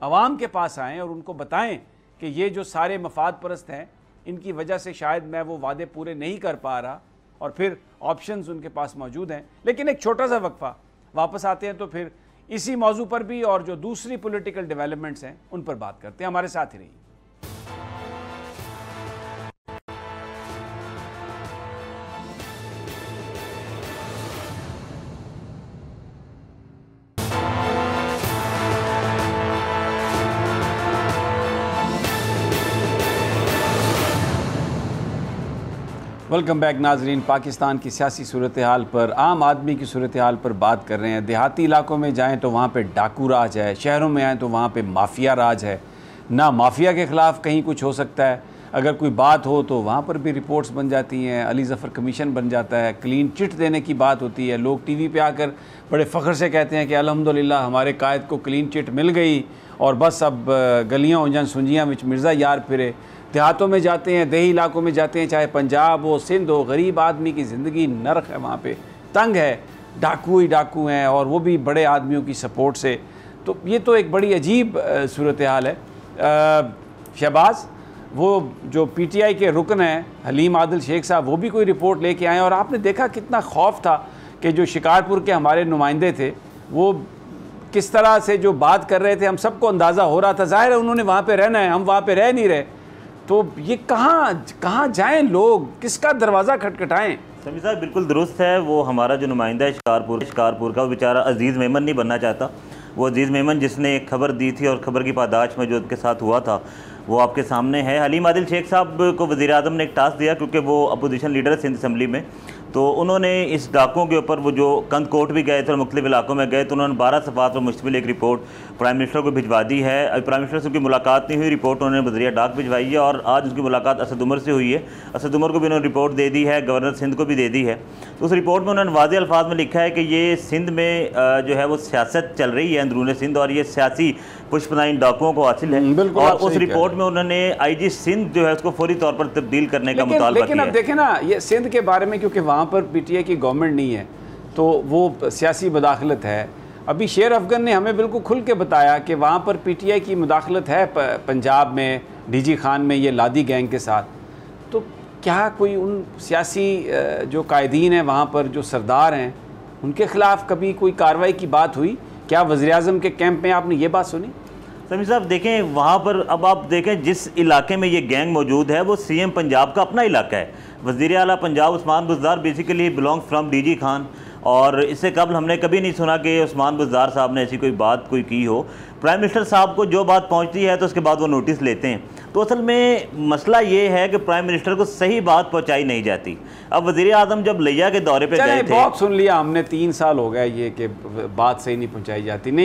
आवाम के पास आएँ और उनको बताएं कि ये जो सारे मफाद परस्त हैं, इनकी वजह से शायद मैं वो वादे पूरे नहीं कर पा रहा, और फिर ऑप्शंस उनके पास मौजूद हैं। लेकिन एक छोटा सा वक्फा, वापस आते हैं तो फिर इसी मौजू पर भी और जो दूसरी पॉलिटिकल डेवलपमेंट्स हैं उन पर बात करते हैं। हमारे साथ ही रहिए। वेलकम बैक नाजरीन। पाकिस्तान की सियासी सूरत हाल पर, आम आदमी की सूरत हाल पर बात कर रहे हैं। देहाती इलाकों में जाएं तो वहाँ पे डाकू राज है, शहरों में आएँ तो वहाँ पे माफिया राज है। ना माफिया के ख़िलाफ़ कहीं कुछ हो सकता है, अगर कोई बात हो तो वहाँ पर भी रिपोर्ट्स बन जाती हैं, अली ज़फ़र कमीशन बन जाता है, क्लीन चिट देने की बात होती है। लोग टीवी पे आकर बड़े फ़ख्र से कहते हैं कि अल्हम्दुलिल्लाह हमारे कायद को क्लीन चिट मिल गई और बस अब गलियाँ उंजन सुंजियाँ में मिर्ज़ा यार फिरे। देहातों में जाते हैं, देही इलाकों में जाते हैं, चाहे पंजाब हो, सिंध हो, गरीब आदमी की ज़िंदगी नरक है, वहाँ पे तंग है, डाकू ही डाकू हैं और वो भी बड़े आदमियों की सपोर्ट से। तो ये तो एक बड़ी अजीब सूरत हाल है। शहबाज, वो जो पीटीआई के रुकन हैं हलीम आदिल शेख साहब, वो भी कोई रिपोर्ट लेके आए और आपने देखा कितना खौफ था कि जो शिकारपुर के हमारे नुमाइंदे थे वो किस तरह से जो बात कर रहे थे, हम सबको अंदाज़ा हो रहा था। ज़ाहिर है उन्होंने वहाँ पे रहना है, हम वहाँ पे रह नहीं रहे, तो ये कहाँ जाएं लोग, किसका दरवाज़ा खटखटाएं? समी साहब बिल्कुल दुरुस्त है। वो हमारा जो नुमाइंदा है शिकारपुर का, वो बेचारा अजीज़ मेमन नहीं बनना चाहता। वो अजीज़ मेमन जिसने एक खबर दी थी और ख़बर की पादाश में जो उनके साथ हुआ था वो आपके सामने है। हलीम आदिल शेख साहब को वज़ीर आज़म ने एक टास्क दिया, क्योंकि वो अपोजिशन लीडर है सिंध असम्बली में, तो उन्होंने इस डाकों के ऊपर, वो जो कंदकोट भी गए थे और मुख्तलिफ इलाकों में गए, तो उन्होंने 12 सफ़ात पर मुश्तमिल एक रिपोर्ट प्राइम मिनिस्टर को भिजवा दी है। प्राइम मिनिस्टर से उनकी मुलाकात नहीं हुई, रिपोर्ट उन्होंने वज़ीर डाक भिजवाई है और आज उसकी मुलाकात असद उमर से हुई है। असद उमर को भी उन्होंने रिपोर्ट दे दी है, गवर्नर सिंध को भी दे दी है। तो उस रिपोर्ट में उन्होंने वाज़ेह अल्फाज में लिखा है कि ये सिंध में जो है वो सियासत चल रही है अंदरूनी सिंध, और ये सियासी पुष्पनाइन डाकुओं को हासिल है। और उस रिपोर्ट में उन्होंने आईजी सिंध जो है उसको फौरी तौर पर तब्दील करने का मुतालबा किया। लेकिन अब देखें ना, ये सिंध के बारे में, क्योंकि वहाँ पर पीटीआई की गवर्नमेंट नहीं है तो वो सियासी मुदाखलत है। अभी शेर अफगन ने हमें बिल्कुल खुल के बताया कि वहाँ पर पीटीआई की मुदाखलत है पंजाब में, डीजी खान में, ये लादी गैंग के साथ। तो क्या कोई उन सियासी जो कायदीन हैं वहाँ पर, जो सरदार हैं, उनके ख़िलाफ़ कभी कोई कार्रवाई की बात हुई? क्या वज़ीर आज़म के कैंप में आपने ये बात सुनी? समी साहब देखें, वहाँ पर अब आप देखें जिस इलाके में ये गैंग मौजूद है वो सीएम पंजाब का अपना इलाका है। वज़ीर आला Punjab Usman Buzdar basically belongs from DG Khan, और इससे कबल हमने कभी नहीं सुना कि उस्मान बुज़दार साहब ने ऐसी कोई बात की हो। प्राइम मिनिस्टर साहब को जो बात पहुंचती है तो उसके बाद वो नोटिस लेते हैं। तो असल में मसला ये है कि प्राइम मिनिस्टर को सही बात पहुंचाई नहीं जाती। अब वज़ीर आज़म जब लिया के दौरे पे गए थे, बहुत सुन लिया हमने, 3 साल हो गए ये कि बात सही नहीं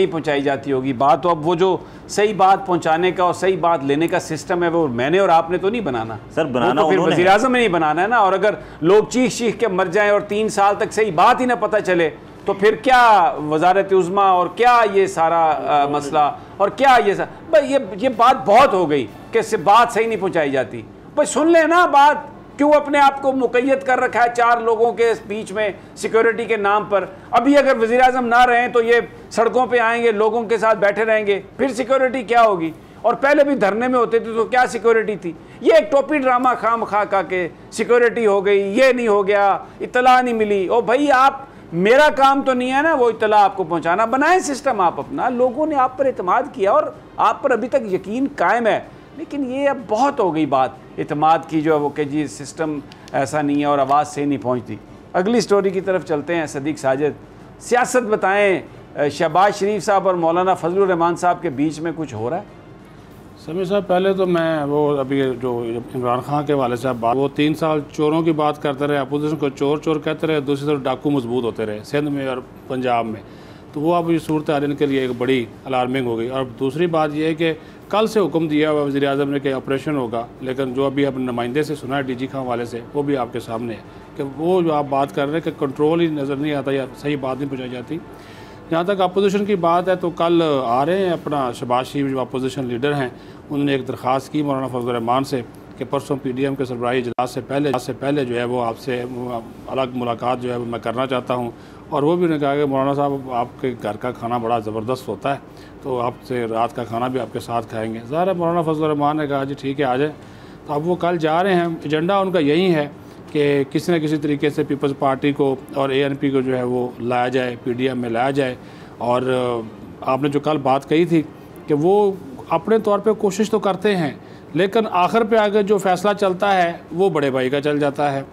पहुंचाई जाती होगी बात। तो अब वो जो सही बात पहुंचाने का और सही बात लेने का सिस्टम है वो मैंने और आपने तो नहीं बनाना सर, बनाना तो फिर वज़ीर आज़म ने नहीं बनाना है ना। और अगर लोग चीख के मर जाएं और 3 साल तक सही बात ही ना पता चले तो फिर क्या वजारत उज़्मा और क्या ये सारा मसला और क्या ये भाई ये बात बहुत हो गई कि बात सही नहीं पहुंचाई जाती। भाई सुन लेना बात, क्यों अपने आप को मुक़य्यद कर रखा है 4 लोगों के बीच में सिक्योरिटी के नाम पर? अभी अगर वज़ीर आज़म ना रहें तो ये सड़कों पे आएंगे, लोगों के साथ बैठे रहेंगे, फिर सिक्योरिटी क्या होगी? और पहले भी धरने में होते थे तो क्या सिक्योरिटी थी? ये एक टोपी ड्रामा खाम खा के सिक्योरिटी हो गई, ये नहीं हो गया, इत्तला नहीं मिली। ओ भाई, आप, मेरा काम तो नहीं है ना वो इत्तला आपको पहुंचाना। बनाए सिस्टम आप अपना, लोगों ने आप पर एतमाद किया और आप पर अभी तक यकीन कायम है। लेकिन ये अब बहुत हो गई बात एतमाद की, जो है वो कि जी सिस्टम ऐसा नहीं है और आवाज़ से नहीं पहुंचती। अगली स्टोरी की तरफ चलते हैं। सदीक साजिद, सियासत बताएं, शहबाज शरीफ साहब और मौलाना फजलुर रहमान साहब के बीच में कुछ हो रहा है? समी साहब, पहले तो मैं वो अभी जो इमरान खान के वाले साहब बात, वो 3 साल चोरों की बात करते रहे, अपोजिशन को चोर चोर कहते रहे, दूसरी तरफ डाकू मजबूत होते रहे सिंध में और पंजाब में। तो वो अब ये सूरत हाल इनके लिए एक बड़ी अलार्मिंग हो गई। और दूसरी बात यह है कि कल से हुक्म दिया हुआ वज़ीर आज़म ने कि ऑपरेशन होगा, लेकिन जो अभी अब नुमाइंदे से सुना है डीजी खान वाले से, वो भी आपके सामने है कि वो जो आप बात कर रहे हैं कि कंट्रोल ही नज़र नहीं आता या सही बात नहीं पहुँचाई जाती। जहाँ तक अपोजिशन की बात है तो कल आ रहे हैं अपना शहबाज शरीफ जो अपोजिशन लीडर हैं, उन्होंने एक दरख्वास्त की मौलाना फजलुर रहमान से कि परसों पीडीएम के सरबराही इजलास से पहले जो है वो आपसे अलग मुलाकात जो है मैं करना चाहता हूँ। और वो भी उन्होंने कहा कि मौलाना साहब आपके घर का खाना बड़ा ज़बरदस्त होता है, तो आपसे रात का खाना भी आपके साथ खाएँगे। ज़ाहिर है मौलाना फजलुर रहमान ने कहा जी ठीक है आ जाए। तो अब वो कल जा रहे हैं, एजेंडा उनका यही है कि किसी न किसी तरीके से पीपल्स पार्टी को और ANP को जो है वो लाया जाए, पीडीएम में लाया जाए। और आपने जो कल बात कही थी कि वो अपने तौर पे कोशिश तो करते हैं, लेकिन आखिर पे आगे जो फ़ैसला चलता है वो बड़े भाई का चल जाता है।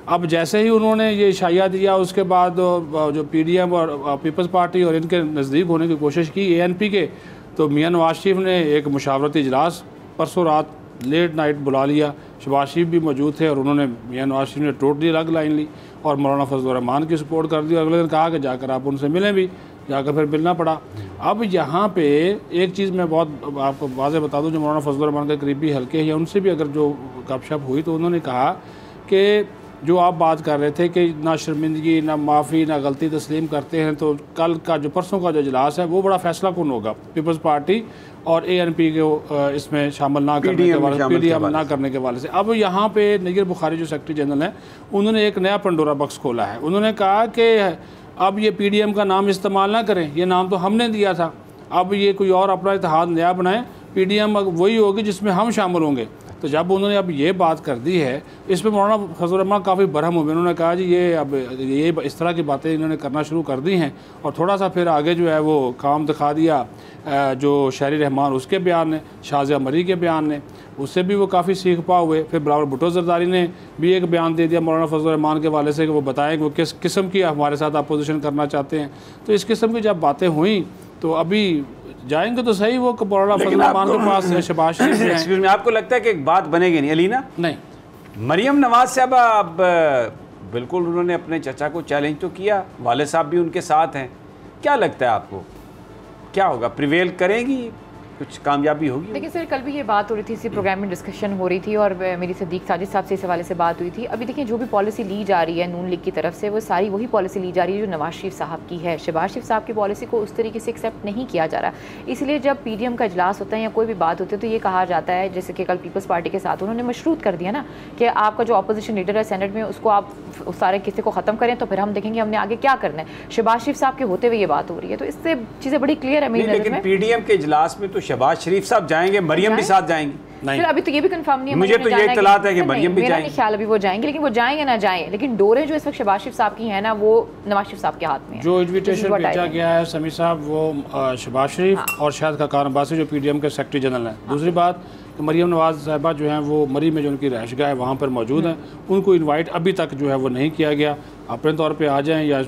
अब जैसे ही उन्होंने ये इशाया दिया, उसके बाद जो पीडीएम और पीपल्स पार्टी और इनके नज़दीक होने की कोशिश की ANP के, तो मियां नवाज शरीफ ने एक मुशावरती इजलास परसों रात लेट नाइट बुला लिया, शहबाज शरीफ भी मौजूद थे और उन्होंने मियां नवाज शरीफ ने टोटली अलग लाइन ली और मौलाना फजलुर रहमान की सपोर्ट कर दी। अगले दिन कहा कि जाकर आप उनसे मिलें भी, जाकर फिर मिलना पड़ा। अब यहाँ पे एक चीज़ मैं बहुत आपको वाज़े बता दूँ, जो मौलाना फजलुर रहमान के करीबी हल्के हैं उनसे भी अगर जो गपशप हुई तो उन्होंने कहा कि जो आप बात कर रहे थे कि ना शर्मिंदगी, ना माफ़ी, ना गलती तस्लीम करते हैं, तो कल का जो परसों का जो इजलास है वो बड़ा फैसला कौन होगा, पीपल्स पार्टी और ANP को इसमें शामिल ना करने के वाले, PDM ना करने के वाले से। अब यहाँ पे नज़ीर बुखारी जो सेक्रेटरी जनरल हैं उन्होंने एक नया पंडोरा बक्स खोला है। उन्होंने कहा कि अब ये PDM का नाम इस्तेमाल ना करें, ये नाम तो हमने दिया था, अब ये कोई और अपना इत्तेहाद नया बनाएं, PDM वही होगी जिसमें हम शामिल होंगे। तो जब उन्होंने अब ये बात कर दी है, इस पर मौलाना फजलुर रहमान काफ़ी बरहम हुए। उन्होंने कहा जी ये अब ये इस तरह की बातें इन्होंने करना शुरू कर दी हैं और थोड़ा सा फिर आगे जो है वो काम दिखा दिया जो शहरी रहमान उसके बयान ने, शाहजिया मरी के बयान ने, उससे भी वो काफ़ी सीख पा हुए। फिर बिलावल भुट्टो जरदारी ने भी एक बयान दे दिया मौलाना फजलुर रहमान के वाले से कि वो बताएं कि वो किस किस्म की हमारे साथ अपोजिशन करना चाहते हैं। तो इस किस्म की जब बातें हुई तो अभी जाएंगे तो सही वो मौलाना फजलुर रहमान के पास शहबाज शरीफ एक्सक्यूज मी, आपको लगता है कि एक बात बनेगी नहीं अलीना? नहीं, मरियम नवाज साहब अब बिल्कुल उन्होंने अपने चचा को चैलेंज तो किया, वाले साहब भी उनके साथ हैं, क्या लगता है आपको क्या होगा, प्रिवेल करेंगी, कुछ कामयाबी होगी? देखिए सर, कल भी ये बात हो रही थी, इसी प्रोग्राम में डिस्कशन हो रही थी और मेरी सदीक साजिद साहब से इस हवाले से बात हुई थी। अभी देखिए जो भी पॉलिसी ली जा रही है नून लीग की तरफ से, वो सारी वही पॉलिसी ली जा रही है जो नवाज शरीफ साहब की है। शहबाज शरीफ साहब की पॉलिसी को उस तरीके से एक्सेप्ट नहीं किया जा रहा, इसलिए जब PDM का इजलास होता है या कोई भी बात होती है तो ये कहा जाता है, जैसे कि कल पीपल्स पार्टी के साथ उन्होंने मशरूत कर दिया ना कि आपका जो अपोजिशन लीडर है सेनेट में उसको आप उस सारे किस्से को ख़त्म करें तो फिर हम देखेंगे हमने आगे क्या करना है। शहबाज शरीफ साहब के होते हुए ये बात हो रही है, तो इससे चीज़ें बड़ी क्लियर है मेरी नज़र में। PDM के इजलास में तो शहबाज शरीफ साहब जाएंगे, मरियम भी साथ जाएंगी? फिर अभी तो ये भी कंफर्म नहीं है, मुझे तो ये इत्तलात है कि मरियम भी जाएंगी। ख्याल अभी वो जाएंगे, लेकिन वो जाएंगे ना जाएं, लेकिन डोरे जो इस वक्त शहबाज शरीफ साहब की है ना वो नवाज शरीफ साहब के हाथ में है। जो इन्विटेशन भेजा गया है समी साहब वो शहबाज शरीफ और शाहिद खाकान अब्बासी जो PDM के सेक्रेटरी जनरल हैं। दूसरी बात कि मरियम नवाज साहिबा जो हैं वो मरी में जो उनकी रहायशगाह है वहाँ पर मौजूद हैं, उनको इनवाइट अभी तक जो है वो नहीं किया गया। अपने तौर पर आ जाएँ या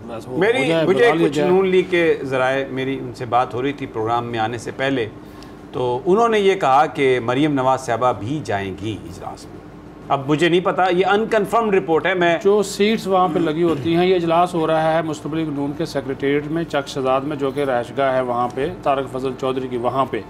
मुझे कुछ नून लीग के ज़राए मेरी उनसे बात हो रही थी प्रोग्राम में आने से पहले, तो उन्होंने ये कहा कि मरियम नवाज साहबा भी जाएंगी इजलास में। अब मुझे नहीं पता, ये अनकन्फर्म रिपोर्ट है। मैं जो सीट्स वहाँ पे लगी होती हैं, ये इजलास हो रहा है मुस्तक़बिल लीग नून के सेक्रेटेरिएट में चक शहजाद में, जो कि रहायशगाह है वहाँ पे तारक फजल चौधरी की वहाँ पे।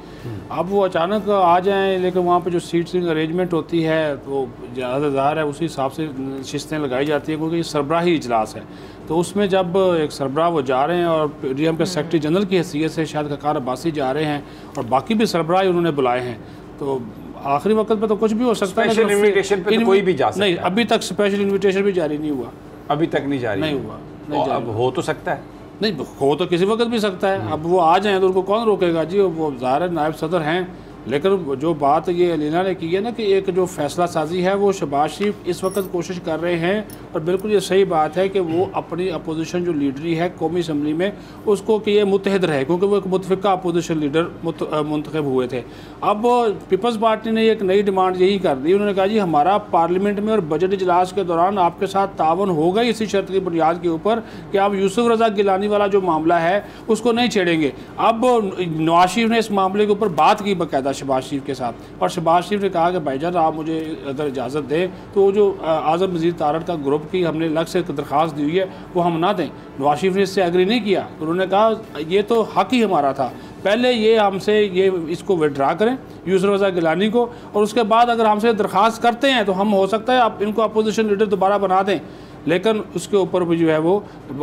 अब वो अचानक आ जाएं, लेकिन वहाँ पे जो सीटिंग अरेंजमेंट होती है तो ज़्यादा है उसी हिसाब से शिस्तें लगाई जाती हैं, क्योंकि ये सरबराही इजलास है। तो उसमें जब एक सरबराह वो जा रहे हैं और PDM के सेक्रेटरी जनरल की हैसियत से शाहिद खाकान अब्बासी जा रहे हैं और बाकी भी सरबराह उन्होंने बुलाए हैं, तो आखिरी वक्त पे तो कुछ भी हो सकता है। स्पेशल इन्विटेशन पे तो कोई भी जा सकता है। नहीं, अभी तक स्पेशल इन्विटेशन भी जारी नहीं हुआ, अभी तक नहीं जारी नहीं हुआ, नहीं अब हो तो सकता है, नहीं हो तो किसी वक्त भी सकता है। अब वो आ जाएं तो उनको कौन रोकेगा जी, वो ज़ाहिर है नायब सदर हैं। लेकिन जो बात ये अलीना ने की है ना कि एक जो फैसला साजी है वो शहबाज शरीफ इस वक्त कोशिश कर रहे हैं, और बिल्कुल ये सही बात है कि वो अपनी अपोजिशन जो लीडरी है कौमी असम्बली में उसको कि ये मुतहद रहे, क्योंकि वो एक मुतफ़िका अपोजिशन लीडर मुंतखब हुए थे। अब पीपल्स पार्टी ने एक नई डिमांड यही कर दी, उन्होंने कहा जी हमारा पार्लियामेंट में और बजट इजलास के दौरान आपके साथ तावन होगा इसी शर्त की बुनियाद के ऊपर कि आप यूसुफ रज़ा गिलानी वाला जो मामला है उसको नहीं छेड़ेंगे। अब नवाज शरीफ ने इस मामले के ऊपर बात की बाकायदा शहबाज शरीफ के साथ, और शहबाज शरीफ ने कहा कि भाईजान आप मुझे अगर इजाज़त दें तो जो आज़म मजीद तारड़ का ग्रुप की हमने अलग से दरख्वास्त दी हुई है वो हम ना दें। नवाज शरीफ ने इससे एग्री नहीं किया, उन्होंने कहा ये तो हक ही हमारा था, पहले ये हमसे ये इसको विड्रा करें यूसुफ रज़ा गिलानी को, और उसके बाद अगर हमसे दरख्वास्त करते हैं तो हम हो सकता है आप इनको अपोजिशन लीडर दोबारा बना दें। लेकिन उसके ऊपर भी जो है वो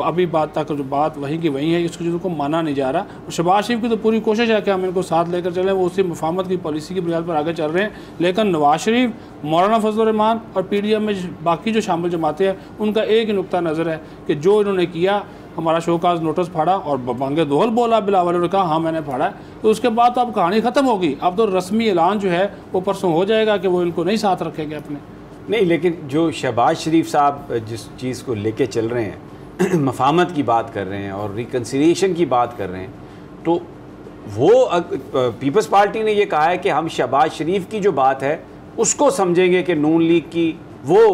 अभी बात तक जो बात वहीं की वहीं है, इसको चीज़ों को माना नहीं जा रहा। शहबाज शरीफ की तो पूरी कोशिश है कि हम इनको साथ लेकर चलें, वो उसी मुफाहमत की पॉलिसी की बुनियाद पर आगे चल रहे हैं। लेकिन नवाज शरीफ, मौलाना फजलुर रहमान और PDM में बाकी जो शामिल जमातें हैं उनका एक ही नुक्ता नज़र है कि जो इन्होंने किया, हमारा शोकाज नोटिस फाड़ा और बांगे दोहल बोला, बिलावल ने कहा हाँ मैंने फाड़ा है, तो उसके बाद तो अब कहानी ख़त्म होगी। अब तो रस्मी ऐलान जो है वो परसों हो जाएगा कि वो इनको नहीं साथ रखेंगे अपने। नहीं, लेकिन जो शहबाज शरीफ साहब जिस चीज़ को लेके चल रहे हैं मफाहमत की बात कर रहे हैं और रिकन्सिलिएशन की बात कर रहे हैं, तो वो पीपल्स पार्टी ने ये कहा है कि हम शहबाज शरीफ की जो बात है उसको समझेंगे कि नून लीग की वो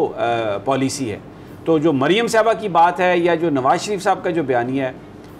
पॉलिसी है। तो जो मरियम साहबा की बात है या जो नवाज शरीफ साहब का जो बयानिया है,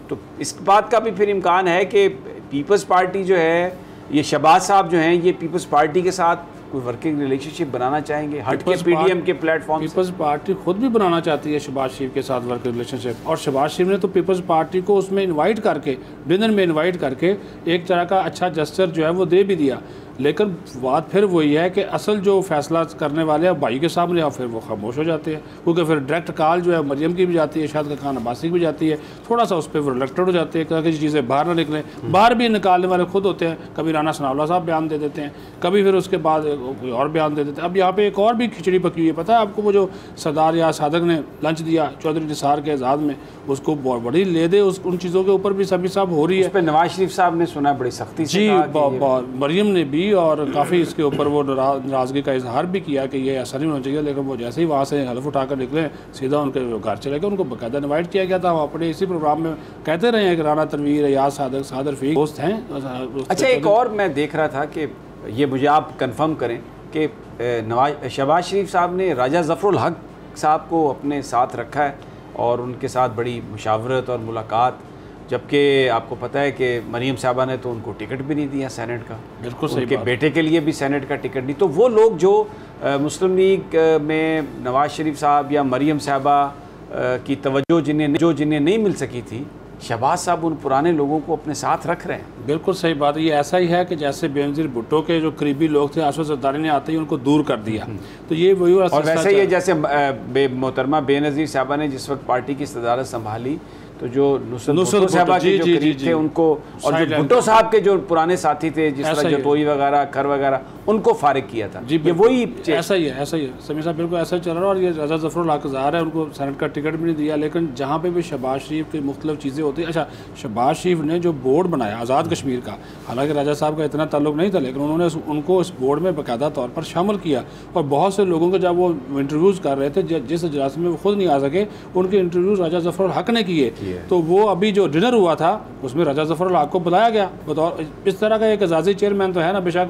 तो इस बात का भी फिर इम्कान है कि पीपल्स पार्टी जो है, ये शहबाज साहब जो हैं ये पीपल्स पार्टी के साथ कोई वर्किंग रिलेशनशिप बनाना चाहेंगे हट के पीडीएम के प्लेटफॉर्म? पीपल्स पार्टी खुद भी बनाना चाहती है शहबाज शरीफ के साथ वर्किंग रिलेशनशिप, और शहबाज शरीफ ने तो पीपल्स पार्टी को उसमें इनवाइट करके, डिनर में इनवाइट करके एक तरह का अच्छा जस्चर जो है वो दे भी दिया। लेकिन बात फिर वही है कि असल जो फैसला करने वाले हैं भाई के सामने, और फिर वो खामोश हो जाते हैं, क्योंकि फिर डायरेक्ट कॉल जो है मरियम की भी जाती है, शायद खान अब्बासी की भी जाती है, थोड़ा सा उस पर वो रिलेक्टेड हो जाते हैं कि चीज़ें बाहर ना निकलें। बाहर भी निकालने वाले खुद होते हैं, कभी राना सनाउल्लाह साहब बयान दे देते हैं, कभी फिर उसके बाद कोई और बयान दे देते हैं। अब यहाँ पे एक और भी खिचड़ी पकी हुई है, पता है आपको, वो जो सरदार या सादक ने लंच दिया चौधरी निसार के एजाज़ में, उसको बड़ी ले दे उन चीज़ों के ऊपर भी सभी साहब हो रही है। उस पर नवाज शरीफ साहब ने सुना बड़ी सख्ती से, जी मरियम ने भी, और काफ़ी इसके ऊपर वो नाराज़गी का इजहार भी किया कि ये ऐसा नहीं होना चाहिए। लेकिन वो जैसे ही वहाँ से हलफ उठाकर निकले, सीधा उनके घर चले गए। उनको बाकायदा इन्वाइट किया गया था। हम अपने इसी प्रोग्राम में कहते रहे हैं कि राना तनवीर, अयाज सादक, साद रफीक दोस्त हैं। अच्छा, एक और मैं देख रहा था कि ये मुझे आप कंफर्म करें कि शहबाज शरीफ साहब ने राजा ज़फ़रुल हक साहब को अपने साथ रखा है और उनके साथ बड़ी मुशावरत और मुलाकात, जबकि आपको पता है कि मरीम साहबा ने तो उनको टिकट भी नहीं दिया सेनेट का। बिल्कुल सही, उनके बेटे के लिए भी सेनेट का टिकट नहीं। तो वो लोग जो मुस्लिम लीग में नवाज शरीफ साहब या मरीम साहबा की तवज्जो जिन्हें नहीं मिल सकी थी, शहबाज साहब उन पुराने लोगों को अपने साथ रख रहे हैं। बिल्कुल सही बात है। ये ऐसा ही है कि जैसे बेनज़ीर भुट्टो के जो करीबी लोग थे, आशफ ज़रदारी ने आते ही उनको दूर कर दिया। तो ये वही, और वैसे ही जैसे मोहतरमा बेनज़ीर साहबा ने जिस वक्त पार्टी की सदारत संभाली, तो जो नुसरत साहबा के जो करीब थे उनको, और जो भुट्टो साहब के जो पुराने साथी थे जिस तरह जतोई वगैरह, खर वगैरह, उनको फारिग किया था। जी, ये वही ऐसा ही है समीर साहब, बिल्कुल ऐसा ही चल रहा है। और ये राजा ज़फ़रुल हक ज़ाहिर है उनको सेनेट का टिकट भी नहीं दिया। लेकिन जहाँ पे भी शहबाज शरीफ की मुख्तलिफ चीज़ें होती हैं। अच्छा, शहबाज शरीफ ने जो बोर्ड बनाया आज़ाद कश्मीर का, हालांकि राजा साहब का इतना ताल्लुक नहीं था, लेकिन उन्होंने उनको इस बोर्ड में बाकायदा तौर पर शामिल किया। और बहुत से लोगों को जब वो इंटरव्यूज़ कर रहे थे, जिस इजलास में वो खुद नहीं आ सके, उनके इंटरव्यूज़ राजा ज़फ़रुल हक ने किए। तो वो अभी जो डिनर हुआ था उसमें राजा ज़फ़रुल हक को बुलाया गया बतौर, इस तरह का एक एजाज़ी चेयरमैन तो है ना, बेशक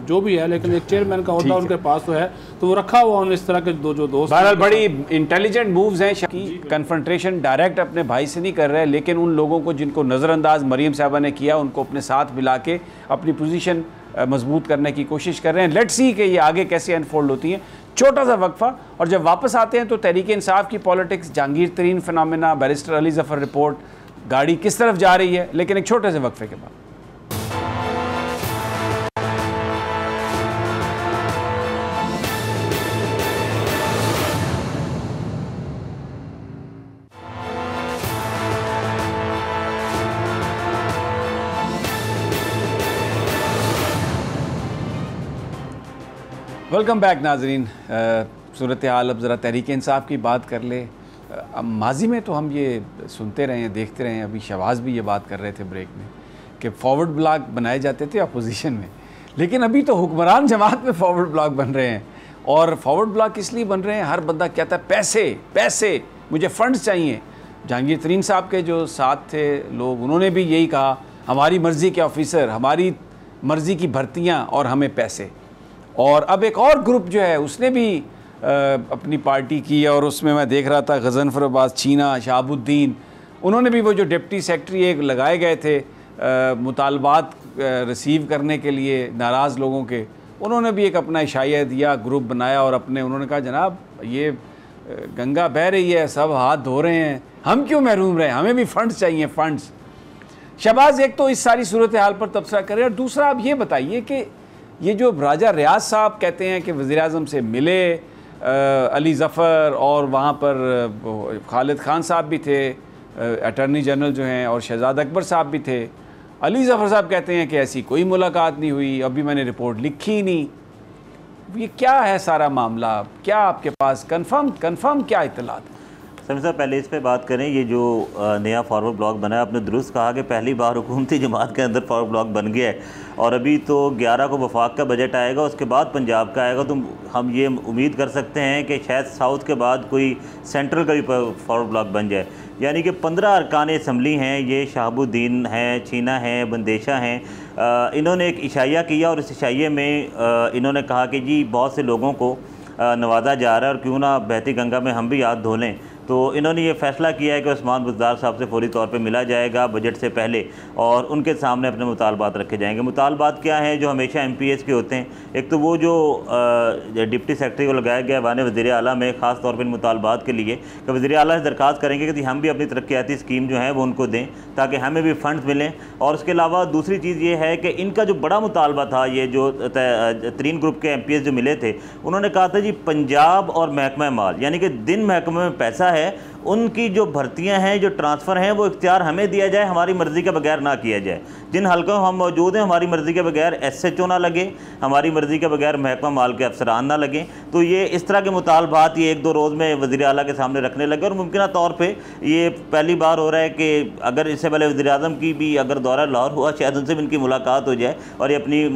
जो भी है, लेकिन एक चेयरमैन का होता उनके पास तो है, तो वो रखा हुआ उन्होंने इस तरह के जो दोस्त। बहरहाल बड़ी इंटेलिजेंट मूव्स हैं कि कन्फ्रंटेशन डायरेक्ट अपने भाई से नहीं कर रहे, लेकिन उन लोगों को जिनको नज़रअंदाज मरीम साहबा ने किया, उनको अपने साथ मिला के अपनी पोजीशन मजबूत करने की कोशिश कर रहे हैं। लेट्स सी कि ये आगे कैसे अनफोल्ड होती हैं। छोटा सा वक्फा, और जब वापस आते हैं तो तहरीक इंसाफ की पॉलिटिक्स, जहांगीर तरीन phenomena, barrister Ali Zafar report, गाड़ी किस तरफ जा रही है, लेकिन एक छोटे से वक्फे के बाद। वेलकम बैक नाजरीन। सूरत हाल अब ज़रा तहरीक इंसाफ की बात कर ले। अब माजी में तो हम ये सुनते रहे हैं, देखते रहे हैं, अभी शहबाज भी ये बात कर रहे थे ब्रेक में कि फॉरवर्ड ब्लॉक बनाए जाते थे अपोजिशन में, लेकिन अभी तो हुक्मरान जमात में फॉरवर्ड ब्लॉक बन रहे हैं। और फॉरवर्ड ब्लॉक इसलिए बन रहे हैं, हर बंदा कहता है पैसे पैसे, मुझे फंड्स चाहिए। जहांगीर तरीन साहब के जो साथ थे लोग, उन्होंने भी यही कहा, हमारी मर्ज़ी के ऑफिसर, हमारी मर्ज़ी की भर्तियाँ और हमें पैसे। और अब एक और ग्रुप जो है उसने भी अपनी पार्टी की, और उसमें मैं देख रहा था गज़नफ़र अब्बास चीना, शहाबुद्दीन, उन्होंने भी वो जो डिप्टी सेक्रेटरी एक लगाए गए थे मुतालबात रिसीव करने के लिए नाराज़ लोगों के, उन्होंने भी एक अपना इशाया दिया, ग्रुप बनाया, और अपने उन्होंने कहा जनाब ये गंगा बह रही है, सब हाथ धो रहे हैं, हम क्यों महरूम रहे, हमें भी फ़ंड्स चाहिए, फ़ंड्स। शहबाज एक तो इस सारी सूरत हाल पर तबसरा करे, और दूसरा आप ये बताइए कि ये जो राजा रियाज साहब कहते हैं कि वज़ीर आज़म से मिले अली ज़फ़र, और वहाँ पर खालिद खान साहब भी थे, अटर्नी जनरल जो हैं, और शहजाद अकबर साहब भी थे। अली ज़फ़र साहब कहते हैं कि ऐसी कोई मुलाकात नहीं हुई, अभी मैंने रिपोर्ट लिखी ही नहीं। ये क्या है सारा मामला? क्या आपके पास कन्फर्म क्या इत्तलात है? समीर साहब, पहले इस पे बात करें, ये जो नया फॉरवर्ड ब्लॉक बना है, आपने दुरुस्त कहा कि पहली बार हुकूमती जमात के अंदर फॉरवर्ड ब्लॉक बन गया है, और अभी तो 11 को वफाक का बजट आएगा, उसके बाद पंजाब का आएगा, तो हम ये उम्मीद कर सकते हैं कि शायद साउथ के बाद कोई सेंट्रल का भी फॉरवर्ड ब्लॉक बन जाए। यानी कि 15 अरकान असम्बली हैं, ये शहाबुद्दीन हैं, चीना हैं, बंदेशा हैं, इन्होंने एक इशाया किया, और इस इशाये में इन्होंने कहा कि जी बहुत से लोगों को नवाजा जा रहा है, और क्यों ना बहती गंगा में हम भी हाथ धो लें। तो इन्होंने ये फैसला किया है कि उस्मान बुज़दार साहब से फौरी तौर पे मिला जाएगा बजट से पहले और उनके सामने अपने मुतालबात रखे जाएंगे। मुतालबात क्या हैं जो हमेशा MPS के होते हैं? एक तो वो जो डिप्टी सेक्रेटरी को लगाया गया वाने वज़ीर आला में ख़ास तौर पर इन मुतालबात के लिए कि वज़ीर आला से दरख्वास्त करेंगे कि हम भी अपनी तरक्याती स्कीम जो है वो उनको दें ताकि हमें भी फ़ंड्स मिलें। और उसके अलावा दूसरी चीज़ ये है कि इनका जो बड़ा मुतालबा था, ये जो 3 ग्रुप के MPS जो मिले थे, उन्होंने कहा था जी पंजाब और महकमा माल यानी कि दिन महकमे में पैसा है, उनकी जो भर्तियां हैं, जो ट्रांसफ़र हैं, वो इख्तियार हमें दिया जाए, हमारी मर्ज़ी के बगैर ना किया जाए। जिन हल्कों में हम मौजूद हैं हमारी मर्ज़ी के बगैर SHO ना लगे, हमारी मर्ज़ी के बगैर महकमा माल के अफसरान ना लगें। तो ये इस तरह के मुतालबात ये 1-2 रोज़ में वज़ीर आला के सामने रखने लगे और मुमकिन तौर पर ये पहली बार हो रहा है कि अगर इससे पहले वज़ीर आज़म की भी अगर दौरा लाहौर हुआ शायद उनसे भी इनकी मुलाकात हो जाए और ये अपनी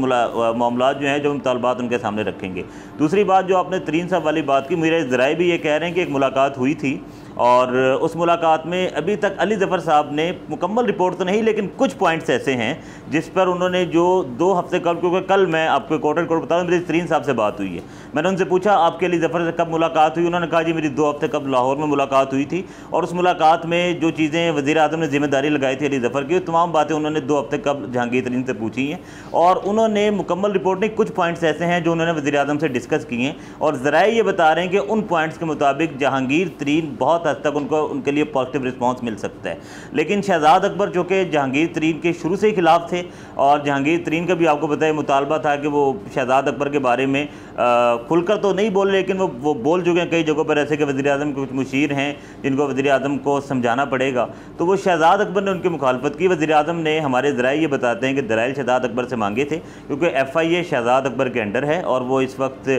मामलात जो हैं, जो मुतालबात उनके सामने रखेंगे। दूसरी बात जो आपने तरीन साहब वाली बात की, मेरे ज़राए भी ये कह रहे हैं कि एक मुलाकात हुई थी और उस मुलाकात में अभी तक अली ज़फ़र साहब ने मुकम्मल रिपोर्ट तो नहीं लेकिन कुछ पॉइंट्स ऐसे हैं जिस पर उन्होंने जो 2 हफ्ते कल, क्योंकि कल मैं आपको कोट बता दूँ, मेरी तरीन साहब से बात हुई है, मैंने उनसे पूछा आपके अली ज़फ़र से कब मुलाकात हुई? उन्होंने कहा जी मेरी 2 हफ्ते कब लाहौर में मुलाकात हुई थी और उस मुलाकात में जो चीज़ें वज़ीर आज़म ने ज़िम्मेदारी लगाई थी अली ज़फ़र की, तमाम बातें उन्होंने 2 हफ्ते कब जहांगीर तरीन से पूछी हैं और उन्होंने मुकम्मल रिपोर्ट नहीं, कुछ पॉइंट्स ऐसे हैं जो उन्होंने वज़ीर आज़म से डिस्कस किए हैं और ज़राए ये बता रहे हैं कि उन पॉइंट्स के मुताबिक जहांगीर तरीन बहुत हद तक उनके लिए पॉजिटिव रिस्पांस मिल सकता है। लेकिन शहजाद अकबर जो कि जहांगीर तरीन के शुरू से ही खिलाफ थे और जहांगीर तरीन का भी आपको पता है मुतालबा था कि वो शहजाद अकबर के बारे में खुलकर तो नहीं बोले लेकिन वो बोल चुके हैं कई जगहों पर ऐसे कि वज़ीर आज़म के कुछ मुशीर हैं जिनको वज़ीर आज़म को समझाना पड़ेगा। तो वो शहजाद अकबर ने उनकी मुखालफत की। वज़ीर आज़म ने, हमारे ज़राए ये बताते हैं कि दलाइल शहजाद अकबर से मांगे थे क्योंकि FIA शहजाद अकबर के अंडर है और वो इस वक्त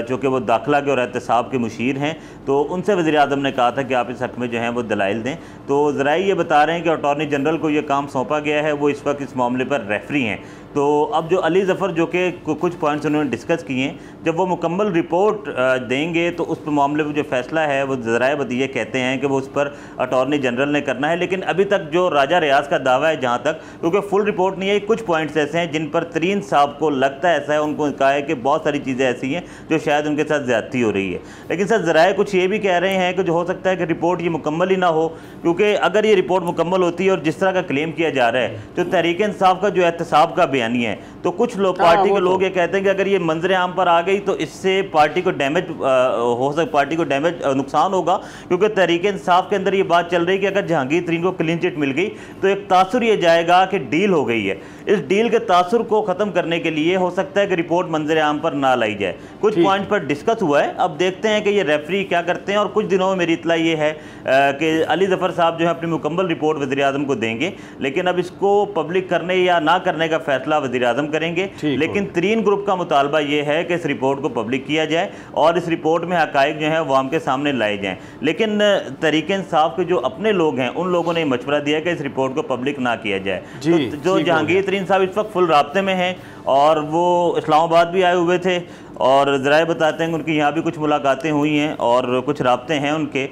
चूँकि वो दाखिला के और एहतसाब के मुशीर हैं, तो उनसे वज़ीर आज़म ने कहा था कि आप इस हक़ में जो हैं वो दलाइल दें। तो ज़राए ये बता रहे हैं कि अटॉर्नी जनरल को ये काम सौंपा गया है, वो इस वक्त इस मामले पर रेफरी हैं। तो अब जो अली ज़फ़र जो कि कुछ पॉइंट्स उन्होंने डिस्कस किए हैं, जब वो मुकम्मल रिपोर्ट देंगे तो उस मामले में जो फ़ैसला है वो ज़राए ये कहते हैं कि वो उस पर अटॉर्नी जनरल ने करना है। लेकिन अभी तक जो राजा रियाज का दावा है, जहाँ तक, क्योंकि फुल रिपोर्ट नहीं है, कुछ पॉइंट्स ऐसे हैं जिन पर तरीन साहब को लगता है ऐसा है, उनको कहा है कि बहुत सारी चीज़ें ऐसी हैं जो शायद उनके साथ ज़्यादती हो रही है। लेकिन सर ज़राए कुछ ये भी कह रहे हैं कि जो हो सकता है कि रिपोर्ट ये मुकम्मल ही ना हो, क्योंकि अगर ये रिपोर्ट मुकम्मल होती है और जिस तरह का क्लेम किया जा रहा है, जो तहरीक इंसाफ का जो एहतसाब का बयानी है, तो कुछ लोग पार्टी के लोग ये कहते हैं कि अगर ये मंजर आम पर आ गई तो इससे पार्टी को डैमेज हो सकता, पार्टी को डैमेज नुकसान होगा, क्योंकि तहरीक इंसाफ के अंदर ये बात चल रही है कि अगर जहांगीर तरीन को क्लीन चिट मिल गई तो एक तासुर ये जाएगा कि डील हो गई है। इस डील के तासुर को ख़त्म करने के लिए हो सकता है कि रिपोर्ट मंजर आम पर ना लाई जाए। कुछ पॉइंट पर डिस्कस हुआ है, अब देखते हैं कि ये रेफरी क्या करते हैं। और कुछ दिनों में मेरी इतला ये है कि अली ज़फ़र साहब जो है अपनी मुकम्मल रिपोर्ट वज़ीर आज़म को देंगे, लेकिन अब इसको पब्लिक करने या ना करने का फैसला वज़ीर आज़म करेंगे। लेकिन तरीन ग्रुप का मुतालबा ये है कि इस रिपोर्ट को पब्लिक किया जाए और इस रिपोर्ट में हक़ाइक़ जो हैं वो आम के सामने लाए जाएँ। लेकिन तहरीक इंसाफ के जो अपने लोग हैं उन लोगों ने मशवरा दिया कि इस रिपोर्ट को पब्लिक ना किया जाए। तो जो जहांगीर तरीन साहब इस वक्त फुल राब्ते में हैं और वो इस्लामाबाद भी आए हुए थे और ज़राए बताते हैं कि उनकी यहाँ भी कुछ मुलाकातें हुई हैं और कुछ राब्ते हैं उनके।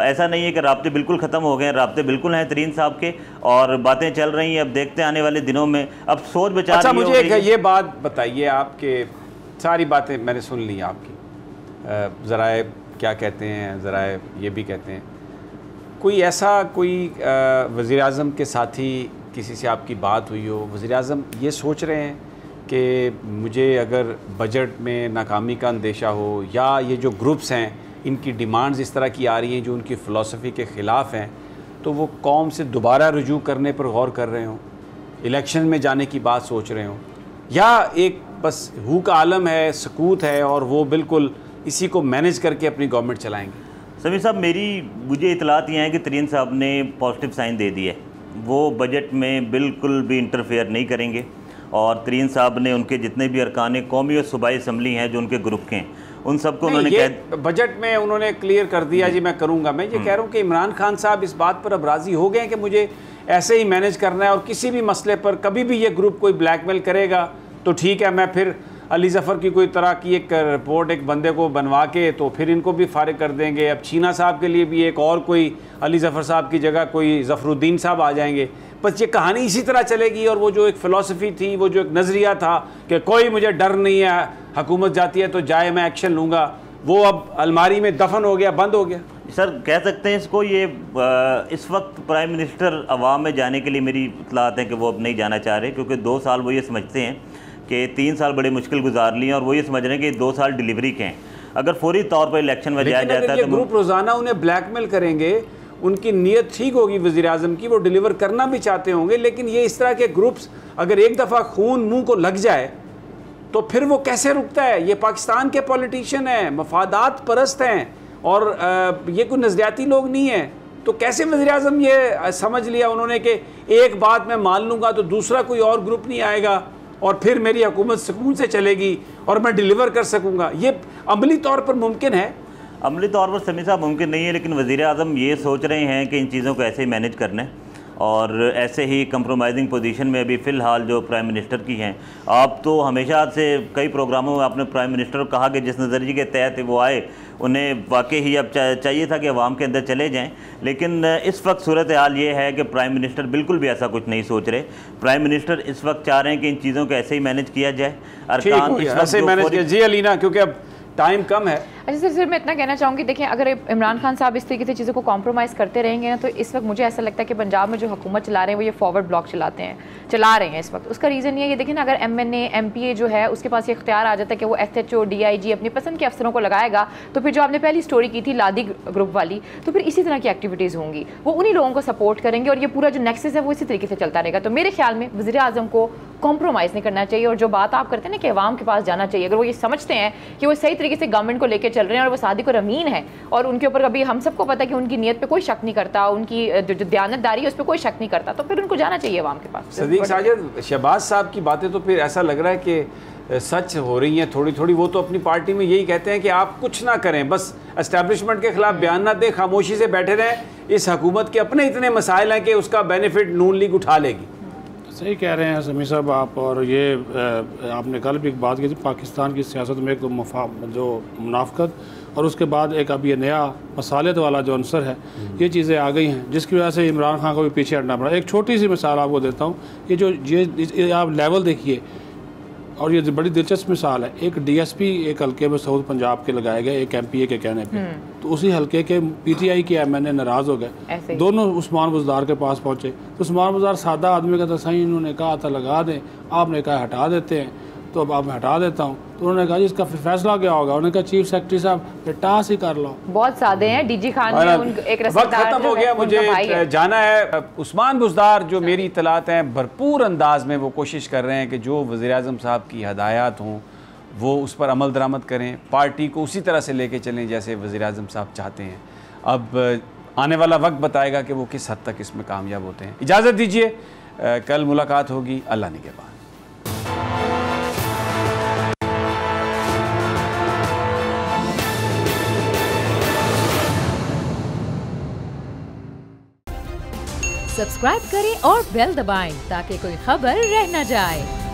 ऐसा नहीं है कि राब्ते बिल्कुल ख़त्म हो गए, राब्ते बिल्कुल हैं तरीन साहब के और बातें चल रही हैं। अब देखते हैं आने वाले दिनों में, अब सोच विचार। अच्छा, मुझे ये बात बताइए, आपके सारी बातें मैंने सुन ली आपकी, ज़राए क्या कहते हैं, ज़राए ये भी कहते हैं, कोई ऐसा कोई वज़ीर आज़म के साथी किसी से आपकी बात हुई हो, वज़ीर आज़म ये सोच रहे हैं कि मुझे अगर बजट में नाकामी का अंदेशा हो या ये जो ग्रुप्स हैं इनकी डिमांड्स इस तरह की आ रही हैं जो उनकी फ़िलासफ़ी के ख़िलाफ़ हैं, तो वो कौम से दोबारा रुजू करने पर गौर कर रहे हों, इलेक्शन में जाने की बात सोच रहे हों, या एक बस हू का आलम है, सकूत है और वो बिल्कुल इसी को मैनेज करके अपनी गवर्नमेंट चलाएँगे? समीर साहब, मुझे इतलात ये है कि तरीन साहब ने पॉजिटिव साइन दे दिए, वो बजट में बिल्कुल भी इंटरफेयर नहीं करेंगे और तरीन साहब ने उनके जितने भी अरकान कौमी और सूबाई असम्बली हैं जो उनके ग्रुप के हैं उन सबको उन्होंने बजट में उन्होंने क्लियर कर दिया जी मैं करूंगा। मैं ये कह रहा हूँ कि इमरान खान साहब इस बात पर अब राज़ी हो गए हैं कि मुझे ऐसे ही मैनेज करना है और किसी भी मसले पर कभी भी ये ग्रुप कोई ब्लैकमेल करेगा तो ठीक है, मैं फिर अली ज़फ़र की कोई तरह की एक रिपोर्ट एक बंदे को बनवा के तो फिर इनको भी फारिग कर देंगे। अब चीना साहब के लिए भी एक और कोई अली ज़फ़र साहब की जगह कोई ज़फ़रुद्दीन साहब आ जाएंगे। बस ये कहानी इसी तरह चलेगी और वो जो एक फ़िलासफ़ी थी, वो जो एक नज़रिया था कि कोई मुझे डर नहीं है, हुकूमत जाती है तो जाए मैं एक्शन लूँगा, वो अब अलमारी में दफन हो गया, बंद हो गया। सर कह सकते हैं इसको, ये इस वक्त प्राइम मिनिस्टर अवाम में जाने के लिए मेरी इत्तलात है कि वो अब नहीं जाना चाह रहे, क्योंकि 2 साल वो ये समझते हैं कि 3 साल बड़े मुश्किल गुजार लिए और वो ये समझ रहे हैं कि 2 साल डिलीवरी के हैं। अगर फौरी तौर पर इलेक्शन में जाया जाता है तो ग्रुप रोज़ाना उन्हें ब्लैकमेल करेंगे, उनकी नीयत ठीक होगी वज़ीर आज़म की, वो डिलीवर करना भी चाहते होंगे, लेकिन ये इस तरह के ग्रुप्स अगर एक दफ़ा खून मुंह को लग जाए तो फिर वो कैसे रुकता है। ये पाकिस्तान के पॉलिटिशियन हैं, मफादात परस्त हैं और ये कोई नज़रियाती लोग नहीं हैं। तो कैसे वज़ीर आज़म ये समझ लिया उन्होंने कि एक बात मैं मान लूँगा तो दूसरा कोई और ग्रुप नहीं आएगा और फिर मेरी हुकूमत सुकून से चलेगी और मैं डिलीवर कर सकूँगा। ये अमली तौर पर मुमकिन है? अमली तौर पर समी साहब मुमकिन नहीं है, लेकिन वज़ीर आज़म ये सोच रहे हैं कि इन चीज़ों को ऐसे ही मैनेज करना है और ऐसे ही कंप्रोमाइजिंग पोजीशन में अभी फ़िलहाल जो प्राइम मिनिस्टर की हैं। आप तो हमेशा से कई प्रोग्रामों में आपने प्राइम मिनिस्टर को कहा कि जिस नज़रिए के तहत वो आए उन्हें वाकई ही अब चाहिए था कि अवाम के अंदर चले जाएं, लेकिन इस वक्त सूरत हाल ये है कि प्राइम मिनिस्टर बिल्कुल भी ऐसा कुछ नहीं सोच रहे। प्राइम मिनिस्टर इस वक्त चाह रहे हैं कि इन चीज़ों को ऐसे ही मैनेज किया जाए। ऐसे मैनेज किया जी अलीना, क्योंकि अब टाइम कम है। अच्छा सर, मैं इतना कहना चाहूँगी, देखिए अगर इमरान खान साहब इस तरीके से चीज़ों को कॉम्प्रोमाइज़ करते रहेंगे ना, तो इस वक्त मुझे ऐसा लगता है कि पंजाब में जो हुकूमत चला रहे हैं वो ये फॉरवर्ड ब्लॉक चला रहे हैं इस वक्त। उसका रीज़न ये देखिए ना, अगर MNA MPA जो है उसके पास ये इख्तियार आ जाता है कि वो SHO DIG अपनी पसंद के अफसरों को लगाएगा, तो फिर जो आपने पहली स्टोरी की थी लादी ग्रुप वाली, तो फिर इसी तरह की एक्टिविटीज़ होंगी, वो उन्हीं लोगों को सपोर्ट करेंगे और ये पूरा जो नेक्सस है वो इसी तरीके से चलता रहेगा। तो मेरे ख्याल में वज़ीर आज़म को कॉम्प्रोमाइज़ नहीं करना चाहिए और जो बात आप करते हैं ना कि अवाम के पास जाना चाहिए, अगर वो ये समझते हैं कि वो सही तरीके से गवर्नमेंट को लेकर चल रहे हैं और वो सादिक और अमीन है और उनके ऊपर कभी हम सबको पता है कि उनकी नीयत पे कोई शक नहीं करता, उनकी जो दयानतदारी है उस पर कोई शक नहीं करता, तो फिर उनको जाना चाहिए अवाम के पास। सदीक साजिद, शहबाज साहब की बातें तो फिर ऐसा लग रहा है कि सच हो रही हैं थोड़ी थोड़ी। वो तो अपनी पार्टी में यही कहते हैं कि आप कुछ ना करें, बस एस्टैब्लिशमेंट के खिलाफ बयान ना दें, खामोशी से बैठे रहें। इस हुकूमत के अपने इतने मसाइल हैं कि उसका बेनिफिट नून लीग उठा लेगी। सही कह रहे हैं समी साहब आप। और ये आपने कल भी एक बात की थी, पाकिस्तान की सियासत में एक जो मुनाफकत और उसके बाद एक अब ये नया मसालियत वाला जो अंसर है, ये चीज़ें आ गई हैं जिसकी वजह से इमरान खान को भी पीछे हटना पड़ा। एक छोटी सी मिसाल आपको देता हूँ, ये आप लेवल देखिए और ये बड़ी दिलचस्प मिसाल है। एक DSP एक हल्के में साउथ पंजाब के लगाए गए एक MPA के कहने पे, तो उसी हल्के के PTI के MNA नाराज़ हो गए, दोनों उस्मान बुज़दार के पास पहुँचे। तो उस्मान बुज़दार सादा आदमी का था, सही इन्होंने कहा था लगा दें, आपने कहा हटा देते हैं, तो अब मैं हटा देता हूँ। तो उन्होंने कहा जी इसका फैसला क्या होगा? उन्होंने कहा चीफ सेक्रेटरी साहब टास ही कर लो। बहुत सादे हैं DG खान जी, एक वक्त खत्म हो गया, मुझे जाना है। उस्मान बुज़दार जो मेरी इत्तलात हैं भरपूर अंदाज में वो कोशिश कर रहे हैं कि जो वज़ीर आज़म साहब की हदायत हों वो उस पर अमल दरामद करें, पार्टी को उसी तरह से लेके चलें जैसे वज़ीर आज़म साहब चाहते हैं। अब आने वाला वक्त बताएगा कि वो किस हद तक इसमें कामयाब होते हैं। इजाज़त दीजिए, कल मुलाकात होगी अल्लाह ने के बाद। सब्सक्राइब करें और बेल दबाएं ताकि कोई खबर रह न जाए।